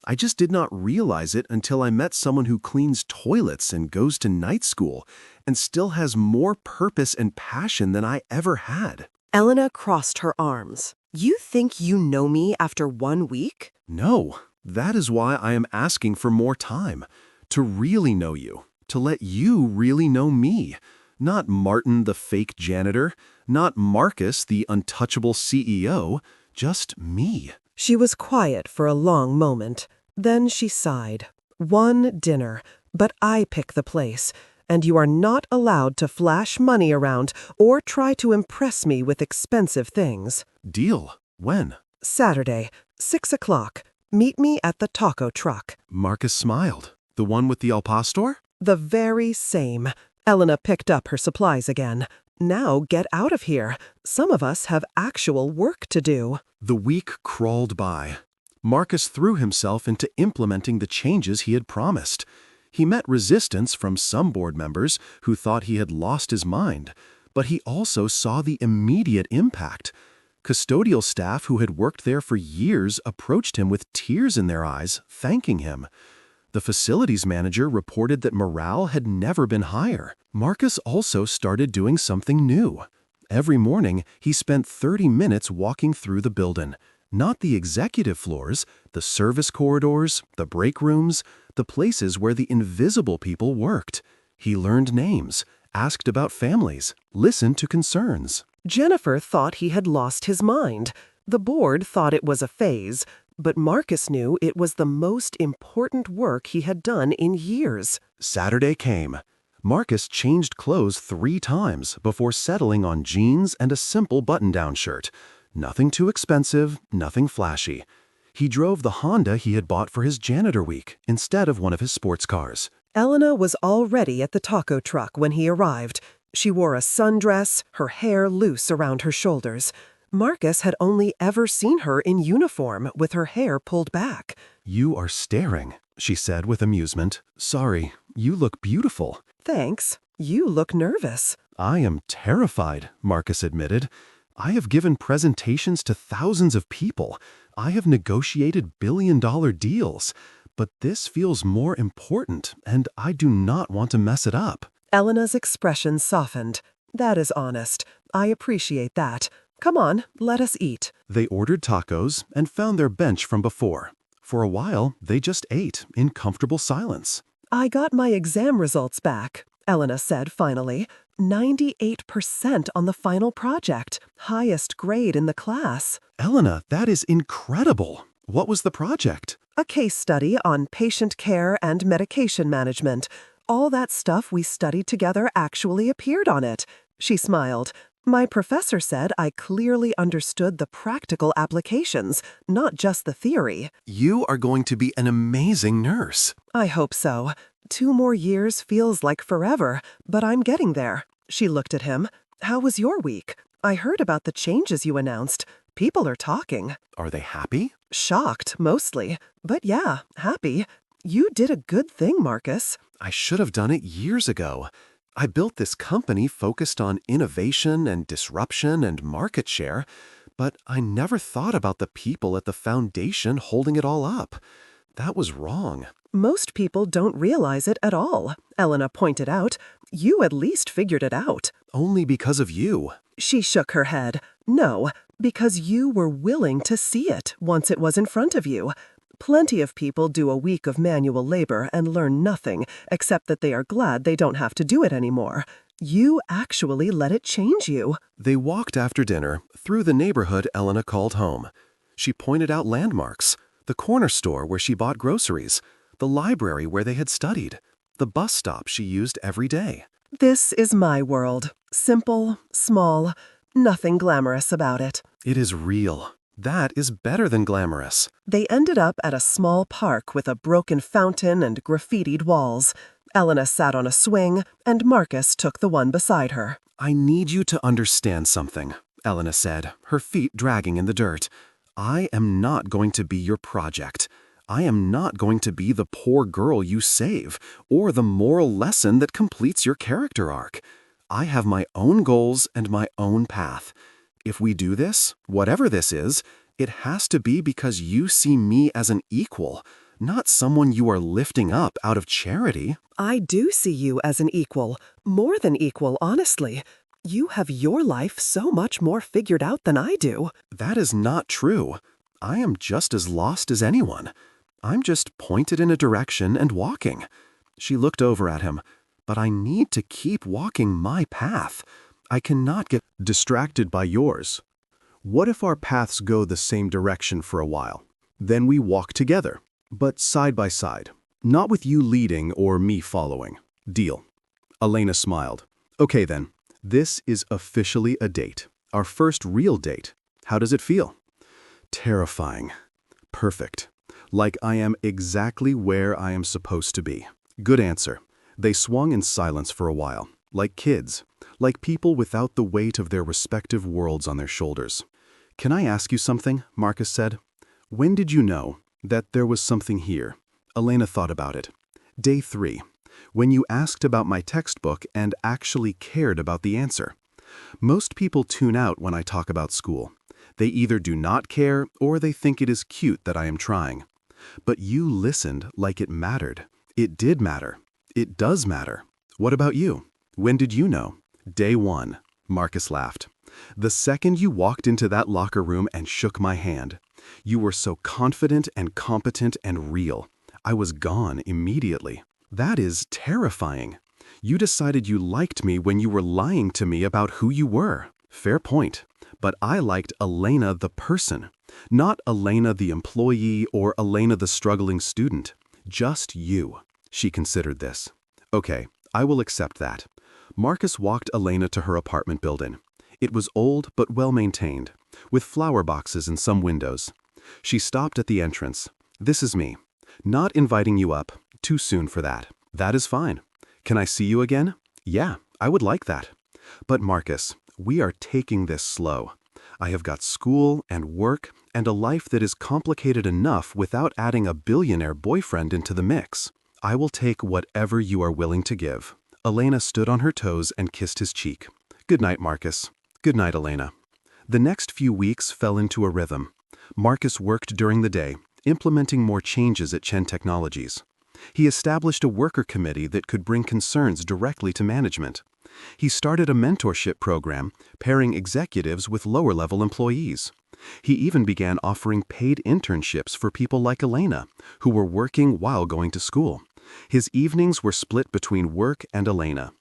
Speaker 2: I just did not realize it until I met someone who cleans toilets and goes to night school and still has more purpose and passion than I ever had.
Speaker 5: Elena crossed her arms. "You think you know me after 1 week?"
Speaker 2: No, that is why I am asking for more time. To really know you. To let you really know me. Not Martin, the fake janitor. Not Marcus, the untouchable CEO. Just me.
Speaker 5: She was quiet for a long moment. Then she sighed. "One dinner, but I pick the place, and you are not allowed to flash money around or try to impress me with expensive things."
Speaker 2: Deal. When?
Speaker 5: "Saturday, 6 o'clock. Meet me at the taco truck."
Speaker 2: Marcus smiled. The one with the al pastor?
Speaker 5: "The very same." Elena picked up her supplies again. "Now get out of here. Some of us have actual work to do."
Speaker 2: The week crawled by. Marcus threw himself into implementing the changes he had promised. He met resistance from some board members who thought he had lost his mind, but he also saw the immediate impact. Custodial staff who had worked there for years approached him with tears in their eyes, thanking him. The facilities manager reported that morale had never been higher. Marcus also started doing something new. Every morning, he spent 30 minutes walking through the building. Not the executive floors, the service corridors, the break rooms, the places where the invisible people worked. He learned names, asked about families, listened to concerns.
Speaker 5: Jennifer thought he had lost his mind. The board thought it was a phase, but Marcus knew it was the most important work he had done in years.
Speaker 2: Saturday came. Marcus changed clothes 3 times before settling on jeans and a simple button-down shirt. Nothing too expensive, nothing flashy. He drove the Honda he had bought for his janitor week instead of one of his sports cars.
Speaker 5: Elena was already at the taco truck when he arrived. She wore a sundress, her hair loose around her shoulders. Marcus had only ever seen her in uniform with her hair pulled back.
Speaker 2: "You are staring," she said with amusement. "Sorry, you look beautiful."
Speaker 5: "Thanks. You look nervous."
Speaker 2: "I am terrified," Marcus admitted. "I have given presentations to thousands of people. I have negotiated billion-dollar deals. But this feels more important, and I do not want to mess it up."
Speaker 5: Elena's expression softened. "That is honest. I appreciate that. Come on, let us eat."
Speaker 2: They ordered tacos and found their bench from before. For a while, they just ate in comfortable silence.
Speaker 5: "I got my exam results back," Elena said finally. 98% on the final project, highest grade in the class.
Speaker 2: "Elena, that is incredible. What was the project?"
Speaker 5: A case study on patient care and medication management. All that stuff we studied together actually appeared on it. She smiled. "My professor said I clearly understood the practical applications, not just the theory."
Speaker 2: "You are going to be an amazing nurse."
Speaker 5: "I hope so. 2 more years feels like forever, but I'm getting there." She looked at him. "How was your week? I heard about the changes you announced. People are talking."
Speaker 2: "Are they happy?"
Speaker 5: "Shocked, mostly. But yeah, happy. You did a good thing, Marcus."
Speaker 2: "I should have done it years ago. I built this company focused on innovation and disruption and market share, but I never thought about the people at the foundation holding it all up. That was wrong."
Speaker 5: "Most people don't realize it at all," Elena pointed out. "You at least figured it out."
Speaker 2: "Only because of you."
Speaker 5: She shook her head. "No, because you were willing to see it once it was in front of you. Plenty of people do a week of manual labor and learn nothing, except that they are glad they don't have to do it anymore. You actually let it change you."
Speaker 2: They walked after dinner through the neighborhood Elena called home. She pointed out landmarks, the corner store where she bought groceries, the library where they had studied, the bus stop she used every day.
Speaker 5: "This is my world. Simple, small, nothing glamorous about it."
Speaker 2: "It is real. That is better than glamorous."
Speaker 5: They ended up at a small park with a broken fountain and graffitied walls. Elena sat on a swing, and Marcus took the one beside her.
Speaker 2: "I need you to understand something," Elena said, her feet dragging in the dirt. "I am not going to be your project. I am not going to be the poor girl you save, or the moral lesson that completes your character arc. I have my own goals and my own path. If we do this, whatever this is, it has to be because you see me as an equal, not someone you are lifting up out of charity."
Speaker 5: "I do see you as an equal, more than equal, honestly. You have your life so much more figured out than I do."
Speaker 2: "That is not true. I am just as lost as anyone. I'm just pointed in a direction and walking." She looked over at him. "But I need to keep walking my path. I cannot get
Speaker 1: Distracted by yours. What if our paths go the same direction for a while? Then we walk together, but side by side. Not with you leading or me following. Deal." Elena smiled. "Okay then, this is officially a date. Our first real date. How does it feel?" "Terrifying. Perfect. Like I am exactly where I am supposed to be." "Good answer." They swung in silence for a while, like kids, like people without the weight of their respective worlds on their shoulders. "Can I ask you something?" Marcus said. "When did you know that there was something here?" Elena thought about it. "Day 3, when you asked about my textbook and actually cared about the answer. Most people tune out when I talk about school. They either do not care or they think it is cute that I am trying. But you listened like it mattered. It did matter. It does matter. What about you? When did you know?" "Day 1. Marcus laughed.
Speaker 3: The second you walked into that locker room and shook my hand, you were so confident and competent and real. I was gone immediately. That is terrifying. You decided you liked me when you were lying to me about who you were. Fair point. But I liked Elena the person, not Elena the employee or Elena the struggling student. Just you. She considered this. Okay, I will accept that. Marcus walked Elena to her apartment building. It was old but well-maintained, with flower boxes in some windows. She stopped at the entrance. This is me. Not inviting you up. Too soon for that. That is fine. Can I see you again? Yeah, I would like that. But Marcus, we are taking this slow. I have got school and work and a life that is complicated enough without adding a billionaire boyfriend into the mix. I will take whatever you are willing to give. Elena stood on her toes and kissed his cheek. Good night, Marcus. Good night, Elena. The next few weeks fell into a rhythm. Marcus worked during the day, implementing more changes at Chen Technologies. He established a worker committee that could bring concerns directly to management. He started a mentorship program, pairing executives with lower-level employees. He even began offering paid internships for people like Elena, who were working while going to school. His evenings were split between work and Elena.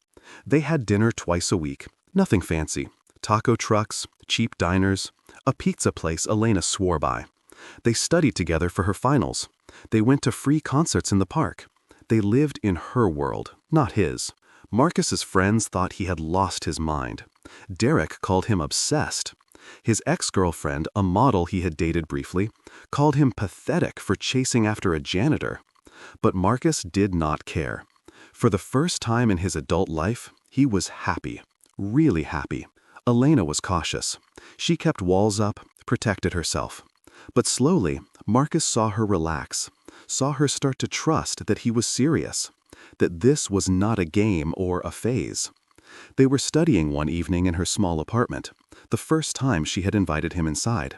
Speaker 3: They had dinner twice a week, nothing fancy. Taco trucks, cheap diners, a pizza place Elena swore by. They studied together for her finals. They went to free concerts in the park. They lived in her world, not his. Marcus's friends thought he had lost his mind. Derek called him obsessed. His ex-girlfriend, a model he had dated briefly, called him pathetic for chasing after a janitor. But Marcus did not care. For the first time in his adult life, he was happy, really happy. Elena was cautious. She kept walls up, protected herself. But slowly, Marcus saw her relax, saw her start to trust that he was serious, that this was not a game or a phase. They were studying one evening in her small apartment, the first time she had invited him inside,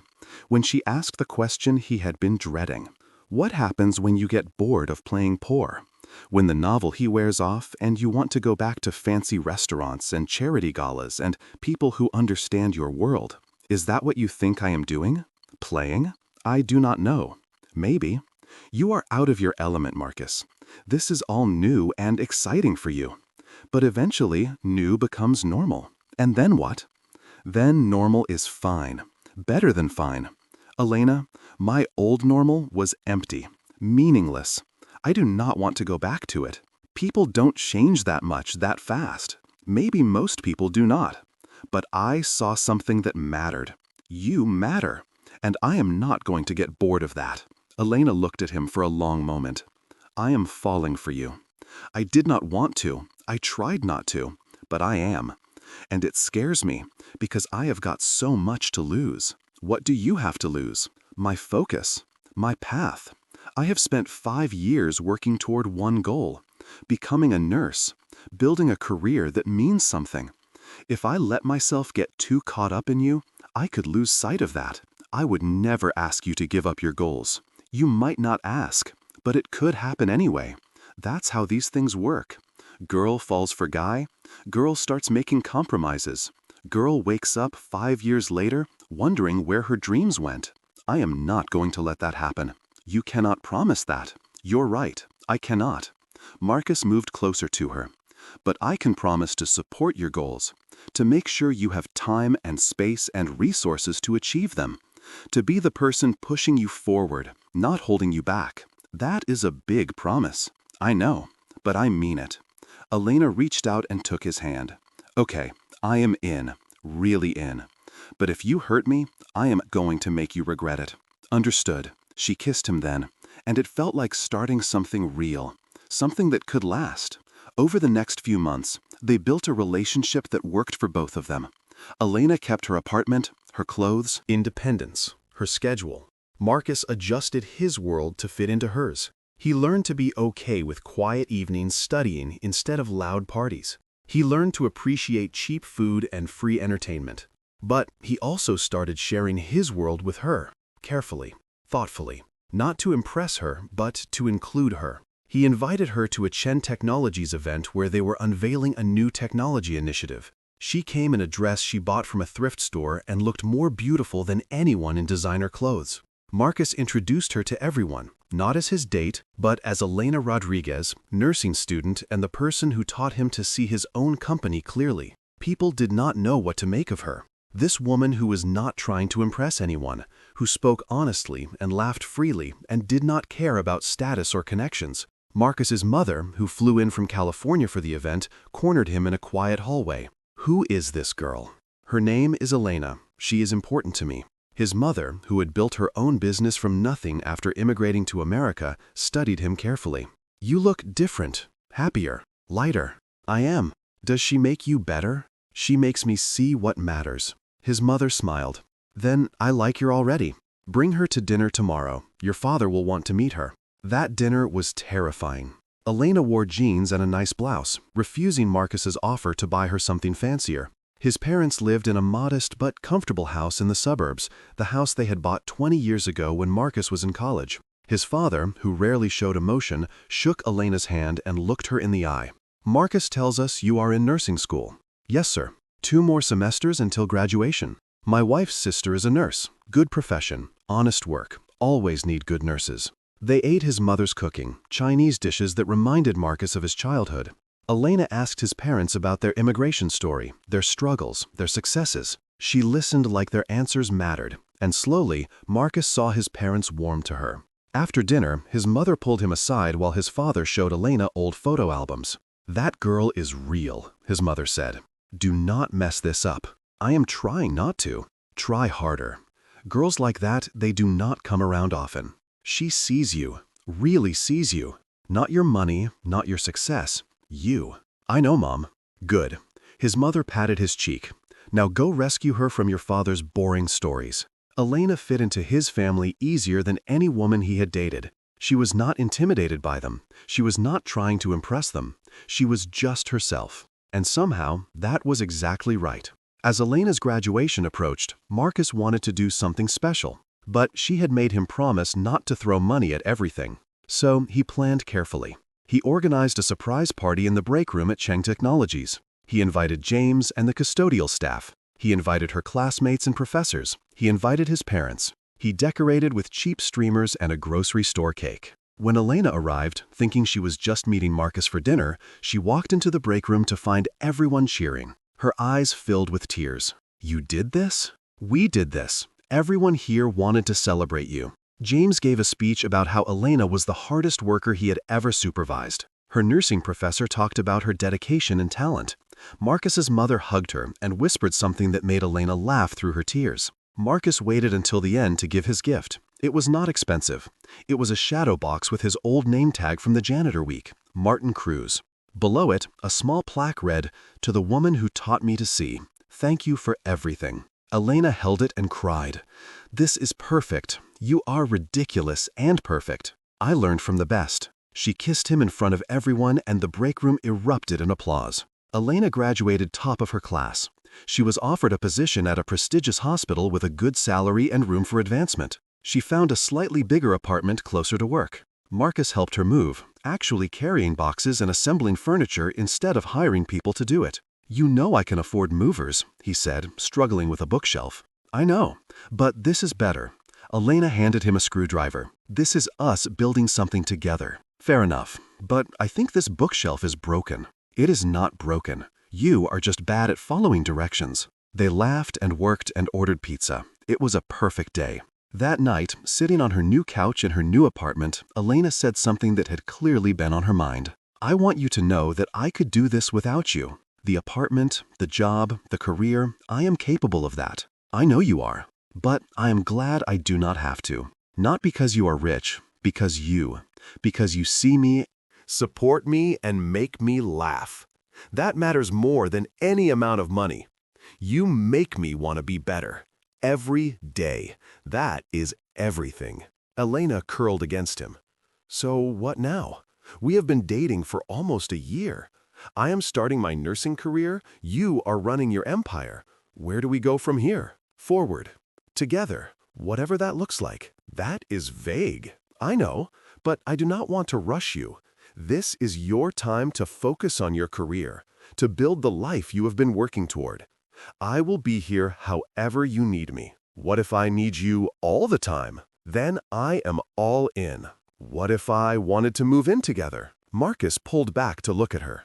Speaker 3: when she asked the question he had been dreading. What happens when you get bored of playing poor? When the novelty wears off and you want to go back to fancy restaurants and charity galas and people who understand your world? Is that what you think I am doing? Playing? I do not know. Maybe. You are out of your element, Marcus. This is all new and exciting for you. But eventually, new becomes normal. And then what? Then normal is fine. Better than fine. Elena, my old normal was empty, meaningless. I do not want to go back to it. People don't change that much that fast. Maybe most people do not. But I saw something that mattered. You matter. And I am not going to get bored of that. Elena looked at him for a long moment. I am falling for you. I did not want to. I tried not to. But I am. And it scares me because I have got so much to lose. What do you have to lose? My focus. My path. I have spent 5 years working toward one goal. Becoming a nurse. Building a career that means something. If I let myself get too caught up in you, I could lose sight of that. I would never ask you to give up your goals. You might not ask, but it could happen anyway. That's how these things work. Girl falls for guy. Girl starts making compromises. Girl wakes up 5 years later wondering where her dreams went. I am not going to let that happen. You cannot promise that. You're right. I cannot. Marcus moved closer to her. But I can promise to support your goals, to make sure you have time and space and resources to achieve them, to be the person pushing you forward, not holding you back. That is a big promise. I know, but I mean it. Elena reached out and took his hand. Okay, I am in, really in. But if you hurt me, I am going to make you regret it. Understood. She kissed him then, and it felt like starting something real, something that could last. Over the next few months, they built a relationship that worked for both of them. Elena kept her apartment, her clothes,
Speaker 2: Independence, her schedule. Marcus adjusted his world to fit into hers. He learned to be okay with quiet evenings studying instead of loud parties. He learned to appreciate cheap food and free entertainment. But he also started sharing his world with her, carefully, thoughtfully, not to impress her, but to include her. He invited her to a Chen Technologies event where they were unveiling a new technology initiative. She came in a dress she bought from a thrift store and looked more beautiful than anyone in designer clothes. Marcus introduced her to everyone, not as his date, but as Elena Rodriguez, nursing student and the person who taught him to see his own company clearly. People did not know what to make of her. This woman who was not trying to impress anyone, who spoke honestly and laughed freely and did not care about status or connections. Marcus's mother, who flew in from California for the event, cornered him in a quiet hallway. "Who is this girl?" "Her name is Elena. She is important to me." His mother, who had built her own business from nothing after immigrating to America, studied him carefully. "You look different, happier, lighter." "I am." "Does she make you better?" "She makes me see what matters." His mother smiled. "Then I like her already. Bring her to dinner tomorrow. Your father will want to meet her." That dinner was terrifying. Elena wore jeans and a nice blouse, refusing Marcus's offer to buy her something fancier. His parents lived in a modest but comfortable house in the suburbs, the house they had bought 20 years ago when Marcus was in college. His father, who rarely showed emotion, shook Elena's hand and looked her in the eye. "Marcus tells us you are in nursing school." "Yes, sir. 2 more semesters until graduation." "My wife's sister is a nurse. Good profession, honest work, always need good nurses." They ate his mother's cooking, Chinese dishes that reminded Marcus of his childhood. Elena asked his parents about their immigration story, their struggles, their successes. She listened like their answers mattered, and slowly, Marcus saw his parents warm to her. After dinner, his mother pulled him aside while his father showed Elena old photo albums. "That girl is real," his mother said. "Do not mess this up." "I am trying not to." "Try harder. Girls like that, they do not come around often. She sees you, really sees you. Not your money, not your success. You." "I know, Mom." "Good." His mother patted his cheek. "Now go rescue her from your father's boring stories." Elena fit into his family easier than any woman he had dated. She was not intimidated by them. She was not trying to impress them. She was just herself. And somehow, that was exactly right. As Elena's graduation approached, Marcus wanted to do something special. But she had made him promise not to throw money at everything. So he planned carefully. He organized a surprise party in the break room at Cheng Technologies. He invited James and the custodial staff. He invited her classmates and professors. He invited his parents. He decorated with cheap streamers and a grocery store cake. When Elena arrived, thinking she was just meeting Marcus for dinner, she walked into the break room to find everyone cheering. Her eyes filled with tears. "You did this? We did this. Everyone here wanted to celebrate you." James gave a speech about how Elena was the hardest worker he had ever supervised. Her nursing professor talked about her dedication and talent. Marcus's mother hugged her and whispered something that made Elena laugh through her tears. Marcus waited until the end to give his gift. It was not expensive. It was a shadow box with his old name tag from the janitor week, Martin Cruz. Below it, a small plaque read, "To the woman who taught me to see, thank you for everything." Elena held it and cried. "This is perfect. You are ridiculous and perfect. I learned from the best." She kissed him in front of everyone and the break room erupted in applause. Elena graduated top of her class. She was offered a position at a prestigious hospital with a good salary and room for advancement. She found a slightly bigger apartment closer to work. Marcus helped her move, actually carrying boxes and assembling furniture instead of hiring people to do it. "You know I can afford movers," he said, struggling with a bookshelf. "I know, but this is better." Elena handed him a screwdriver. "This is us building something together." "Fair enough, but I think this bookshelf is broken." "It is not broken. You are just bad at following directions." They laughed and worked and ordered pizza. It was a perfect day. That night, sitting on her new couch in her new apartment, Elena said something that had clearly been on her mind. "I want you to know that I could do this without you. The apartment, the job, the career, I am capable of that. I know you are. But I am glad I do not have to. Not because you are rich, because you see me, support me, and make me laugh. That matters more than any amount of money. You make me want to be better. Every day. That is everything." Elena curled against him. "So what now? We have been dating for almost a year. I am starting my nursing career. You are running your empire. Where do we go from here? Forward. Together. Whatever that looks like." "That is vague." "I know, but I do not want to rush you. This is your time to focus on your career. to build the life you have been working toward. I will be here however you need me. What if I need you all the time? Then I am all in. What if I wanted to move in together? Marcus pulled back to look at her.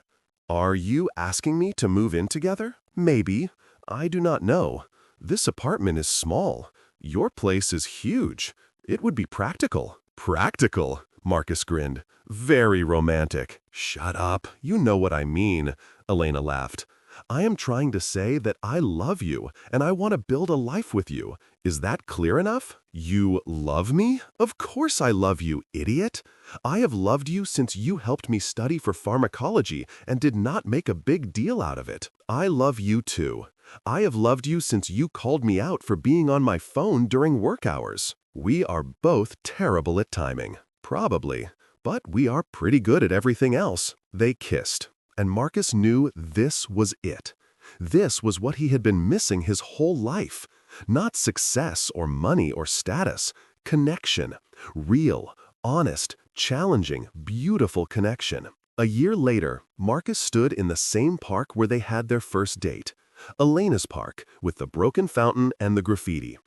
Speaker 2: Are you asking me to move in together? Maybe. I do not know. This apartment is small. Your place is huge. It would be practical. Practical? Marcus grinned. Very romantic. Shut up. You know what I mean, Elena laughed. I am trying to say that I love you and I want to build a life with you. Is that clear enough? You love me? Of course I love you, idiot. I have loved you since you helped me study for pharmacology and did not make a big deal out of it. I love you too. I have loved you since you called me out for being on my phone during work hours. We are both terrible at timing. Probably. But we are pretty good at everything else. They kissed. And Marcus knew this was it. This was what he had been missing his whole life. Not success or money or status. Connection. Real, honest, challenging, beautiful connection. A year later, Marcus stood in the same park where they had their first date. Elena's park, with the broken fountain and the graffiti.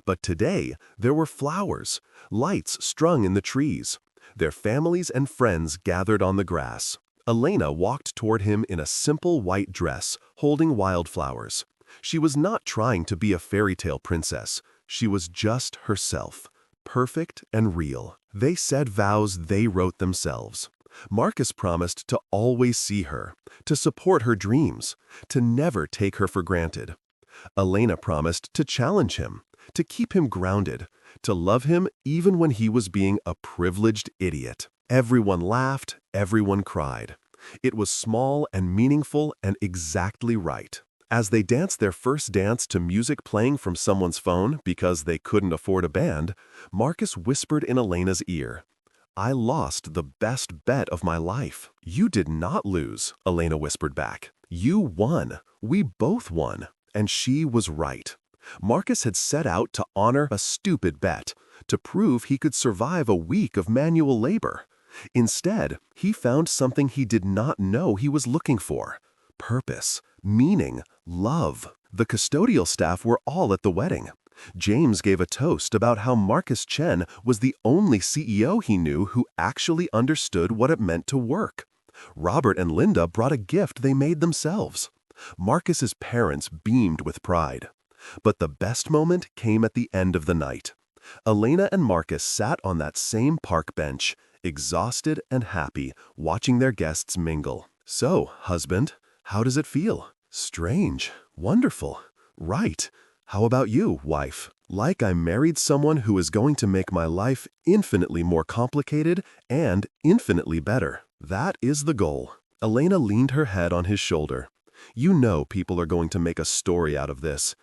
Speaker 2: But today, there were flowers, lights strung in the trees. Their families and friends gathered on the grass. Elena walked toward him in a simple white dress, holding wildflowers. She was not trying to be a fairy tale princess. She was just herself, perfect and real. They said vows they wrote themselves. Marcus promised to always see her, to support her dreams, to never take her for granted. Elena promised to challenge him, to keep him grounded, to love him even when he was being a privileged idiot. Everyone laughed, everyone cried. It was small and meaningful and exactly right. As they danced their first dance to music playing from someone's phone because they couldn't afford a band, Marcus whispered in Elena's ear, I lost the best bet of my life. You did not lose, Elena whispered back. You won. We both won. And she was right. Marcus had set out to honor a stupid bet, to prove he could survive a week of manual labor. Instead, he found something he did not know he was looking for. Purpose, meaning, love. The custodial staff were all at the wedding. James gave a toast about how Marcus Chen was the only CEO he knew who actually understood what it meant to work. Robert and Linda brought a gift they made themselves. Marcus's parents beamed with pride. But the best moment came at the end of the night. Elena and Marcus sat on that same park bench, exhausted and happy, watching their guests mingle. So, husband, how does it feel? Strange. Wonderful. Right. How about you, wife? Like I married someone who is going to make my life infinitely more complicated and infinitely better. That is the goal. Elena leaned her head on his shoulder. You know people are going to make a story out of this.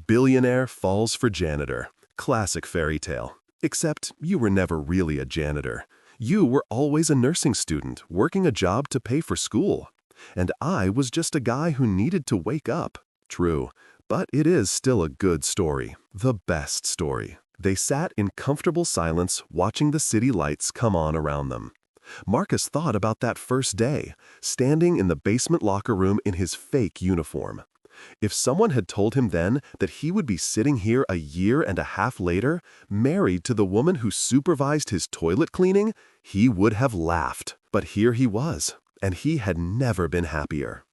Speaker 2: Billionaire falls for janitor. Classic fairy tale. Except you were never really a janitor. You were always a nursing student, working a job to pay for school. And I was just a guy who needed to wake up. True, but it is still a good story. The best story. They sat in comfortable silence, watching the city lights come on around them. Marcus thought about that first day, standing in the basement locker room in his fake uniform. If someone had told him then that he would be sitting here a year and a half later, married to the woman who supervised his toilet cleaning, he would have laughed. But here he was, and he had never been happier.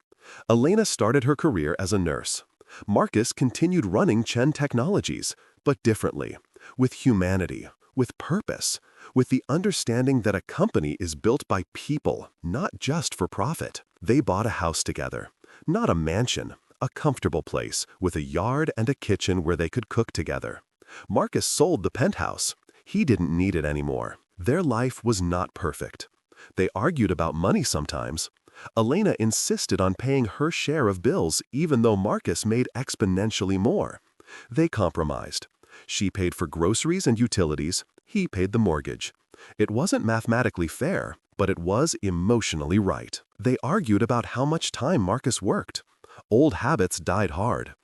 Speaker 2: Elena started her career as a nurse. Marcus continued running Chen Technologies, but differently, with humanity, with purpose, with the understanding that a company is built by people, not just for profit. They bought a house together, not a mansion, a comfortable place with a yard and a kitchen where they could cook together. Marcus sold the penthouse. He didn't need it anymore. Their life was not perfect. They argued about money sometimes. Elena insisted on paying her share of bills even though Marcus made exponentially more. They compromised. She paid for groceries and utilities. He paid the mortgage. It wasn't mathematically fair, but it was emotionally right. They argued about how much time Marcus worked. Old habits died hard.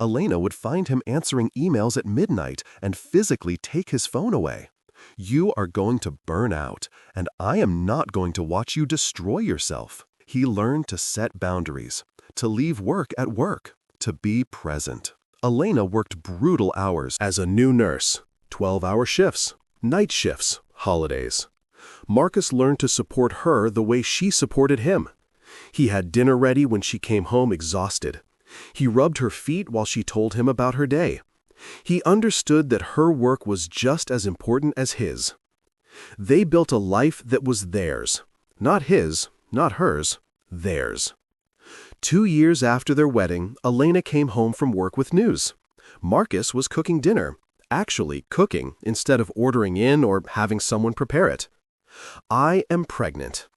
Speaker 2: Elena would find him answering emails at midnight and physically take his phone away. You are going to burn out, and I am not going to watch you destroy yourself. He learned to set boundaries, to leave work at work, to be present. Elena worked brutal hours as a new nurse, 12-hour shifts, night shifts, holidays. Marcus learned to support her the way she supported him. He had dinner ready when she came home exhausted. He rubbed her feet while she told him about her day. He understood that her work was just as important as his. They built a life that was theirs. Not his, not hers, theirs. 2 years after their wedding, Elena came home from work with news. Marcus was cooking dinner, actually cooking instead of ordering in or having someone prepare it. "I am pregnant."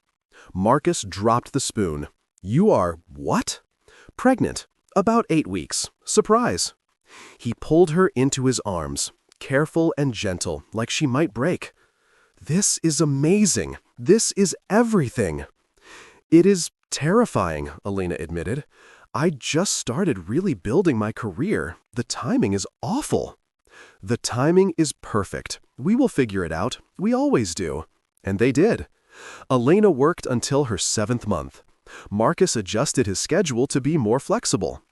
Speaker 2: Marcus dropped the spoon. "You are what?" "Pregnant. About 8 weeks. Surprise." He pulled her into his arms, careful and gentle, like she might break. "This is amazing. This is everything." "It is terrifying," Elena admitted. "I just started really building my career. The timing is awful." "The timing is perfect. We will figure it out. We always do." And they did. Elena worked until her 7th month. Marcus adjusted his schedule to be more flexible.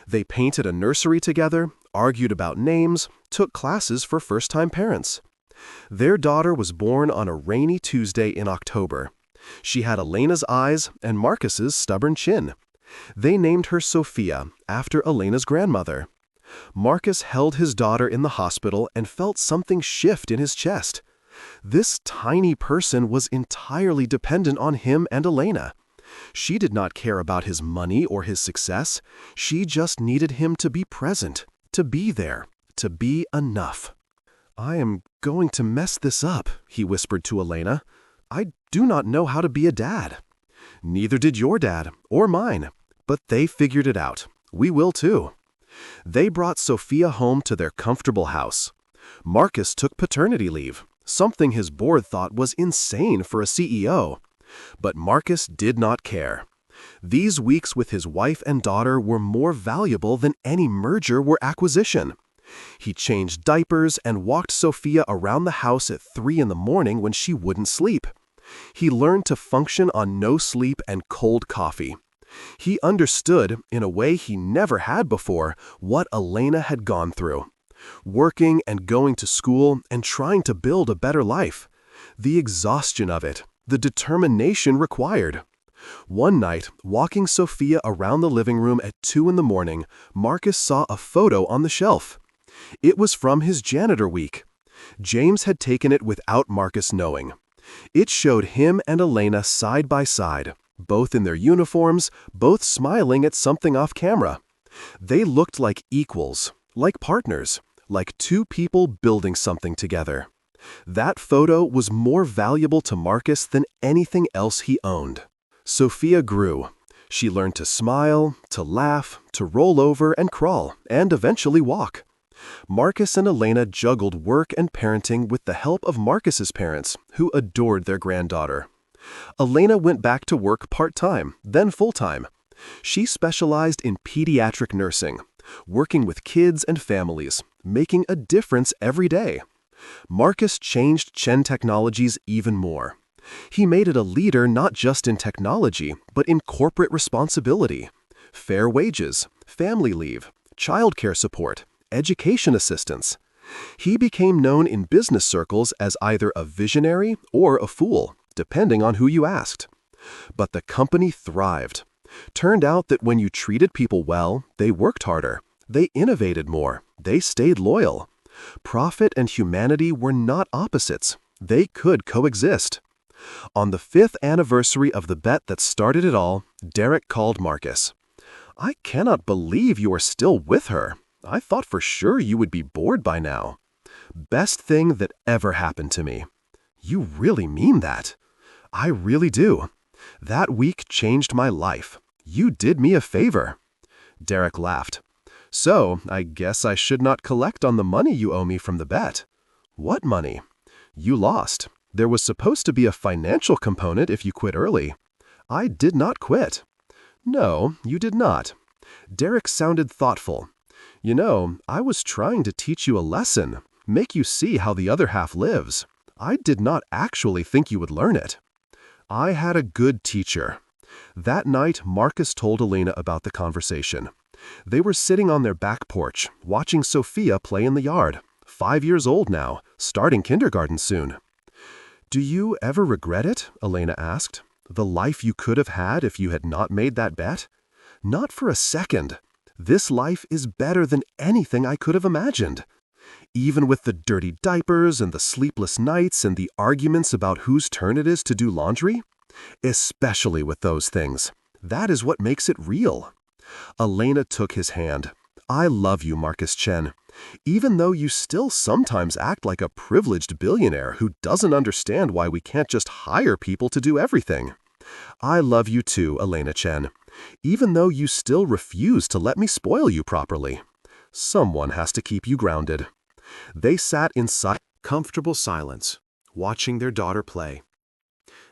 Speaker 2: They painted a nursery together, argued about names, took classes for first-time parents. Their daughter was born on a rainy Tuesday in October. She had Elena's eyes and Marcus's stubborn chin. They named her Sophia, after Elena's grandmother. Marcus held his daughter in the hospital and felt something shift in his chest. This tiny person was entirely dependent on him and Elena. She did not care about his money or his success. She just needed him to be present, to be there, to be enough. "I am going to mess this up," he whispered to Elena. "I do not know how to be a dad." "Neither did your dad, or mine. But they figured it out. We will too." They brought Sophia home to their comfortable house. Marcus took paternity leave, something his board thought was insane for a CEO. But Marcus did not care. These weeks with his wife and daughter were more valuable than any merger or acquisition. He changed diapers and walked Sophia around the house at 3 in the morning when she wouldn't sleep. He learned to function on no sleep and cold coffee. He understood, in a way he never had before, what Elena had gone through. Working and going to school and trying to build a better life. The exhaustion of it, the determination required. One night, walking Sophia around the living room at 2 in the morning, Marcus saw a photo on the shelf. It was from his janitor week. James had taken it without Marcus knowing. It showed him and Elena side by side, both in their uniforms, both smiling at something off camera. They looked like equals, like partners, like two people building something together. That photo was more valuable to Marcus than anything else he owned. Sophia grew. She learned to smile, to laugh, to roll over and crawl, and eventually walk. Marcus and Elena juggled work and parenting with the help of Marcus's parents, who adored their granddaughter. Elena went back to work part-time, then full-time. She specialized in pediatric nursing, working with kids and families, making a difference every day. Marcus changed Chen Technologies even more. He made it a leader not just in technology, but in corporate responsibility. Fair wages, family leave, childcare support, education assistance. He became known in business circles as either a visionary or a fool, depending on who you asked. But the company thrived. Turned out that when you treated people well, they worked harder, they innovated more, they stayed loyal. Profit and humanity were not opposites. They could coexist. On the 5th anniversary of the bet that started it all, Derek called Marcus. "I cannot believe you are still with her. I thought for sure you would be bored by now." "Best thing that ever happened to me." "You really mean that?" "I really do. That week changed my life. You did me a favor." Derek laughed. "So, I guess I should not collect on the money you owe me from the bet." "What money?" "You lost. There was supposed to be a financial component if you quit early." "I did not quit." "No, you did not." Derek sounded thoughtful. "You know, I was trying to teach you a lesson, make you see how the other half lives. I did not actually think you would learn it." "I had a good teacher." That night, Marcus told Elena about the conversation. They were sitting on their back porch, watching Sophia play in the yard. 5 years old now, starting kindergarten soon. "Do you ever regret it?" Elena asked. "The life you could have had if you had not made that bet?" "Not for a second. This life is better than anything I could have imagined. Even with the dirty diapers and the sleepless nights and the arguments about whose turn it is to do laundry? Especially with those things. That is what makes it real." Elena took his hand. "I love you, Marcus Chen. Even though you still sometimes act like a privileged billionaire who doesn't understand why we can't just hire people to do everything. I love you too, Elena Chen. Even though you still refuse to let me spoil you properly. Someone has to keep you grounded." They sat in comfortable silence, watching their daughter play.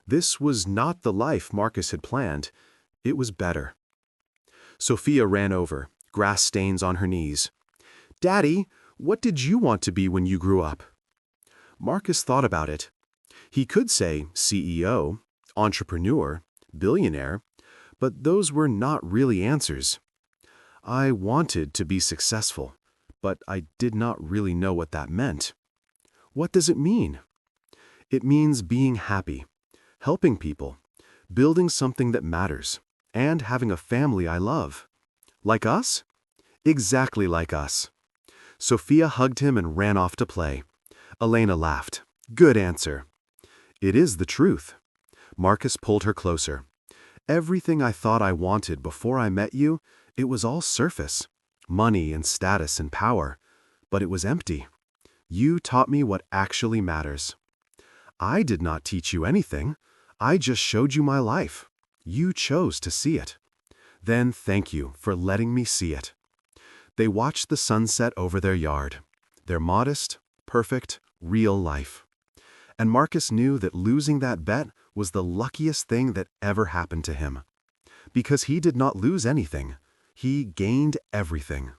Speaker 2: This was not the life Marcus had planned. It was better. Sophia ran over, grass stains on her knees. "Daddy, what did you want to be when you grew up?" Marcus thought about it. He could say CEO, entrepreneur, billionaire, but those were not really answers. "I wanted to be successful, but I did not really know what that meant." "What does it mean?" "It means being happy, helping people, building something that matters, and having a family I love." "Like us?" "Exactly like us." Sophia hugged him and ran off to play. Elena laughed. "Good answer." "It is the truth." Marcus pulled her closer. "Everything I thought I wanted before I met you, it was all surface. Money and status and power. But it was empty. You taught me what actually matters." "I did not teach you anything. I just showed you my life. You chose to see it. Then thank you for letting me see it." They watched the sunset over their yard, their modest, perfect, real life. And Marcus knew that losing that bet was the luckiest thing that ever happened to him. Because he did not lose anything. He gained everything.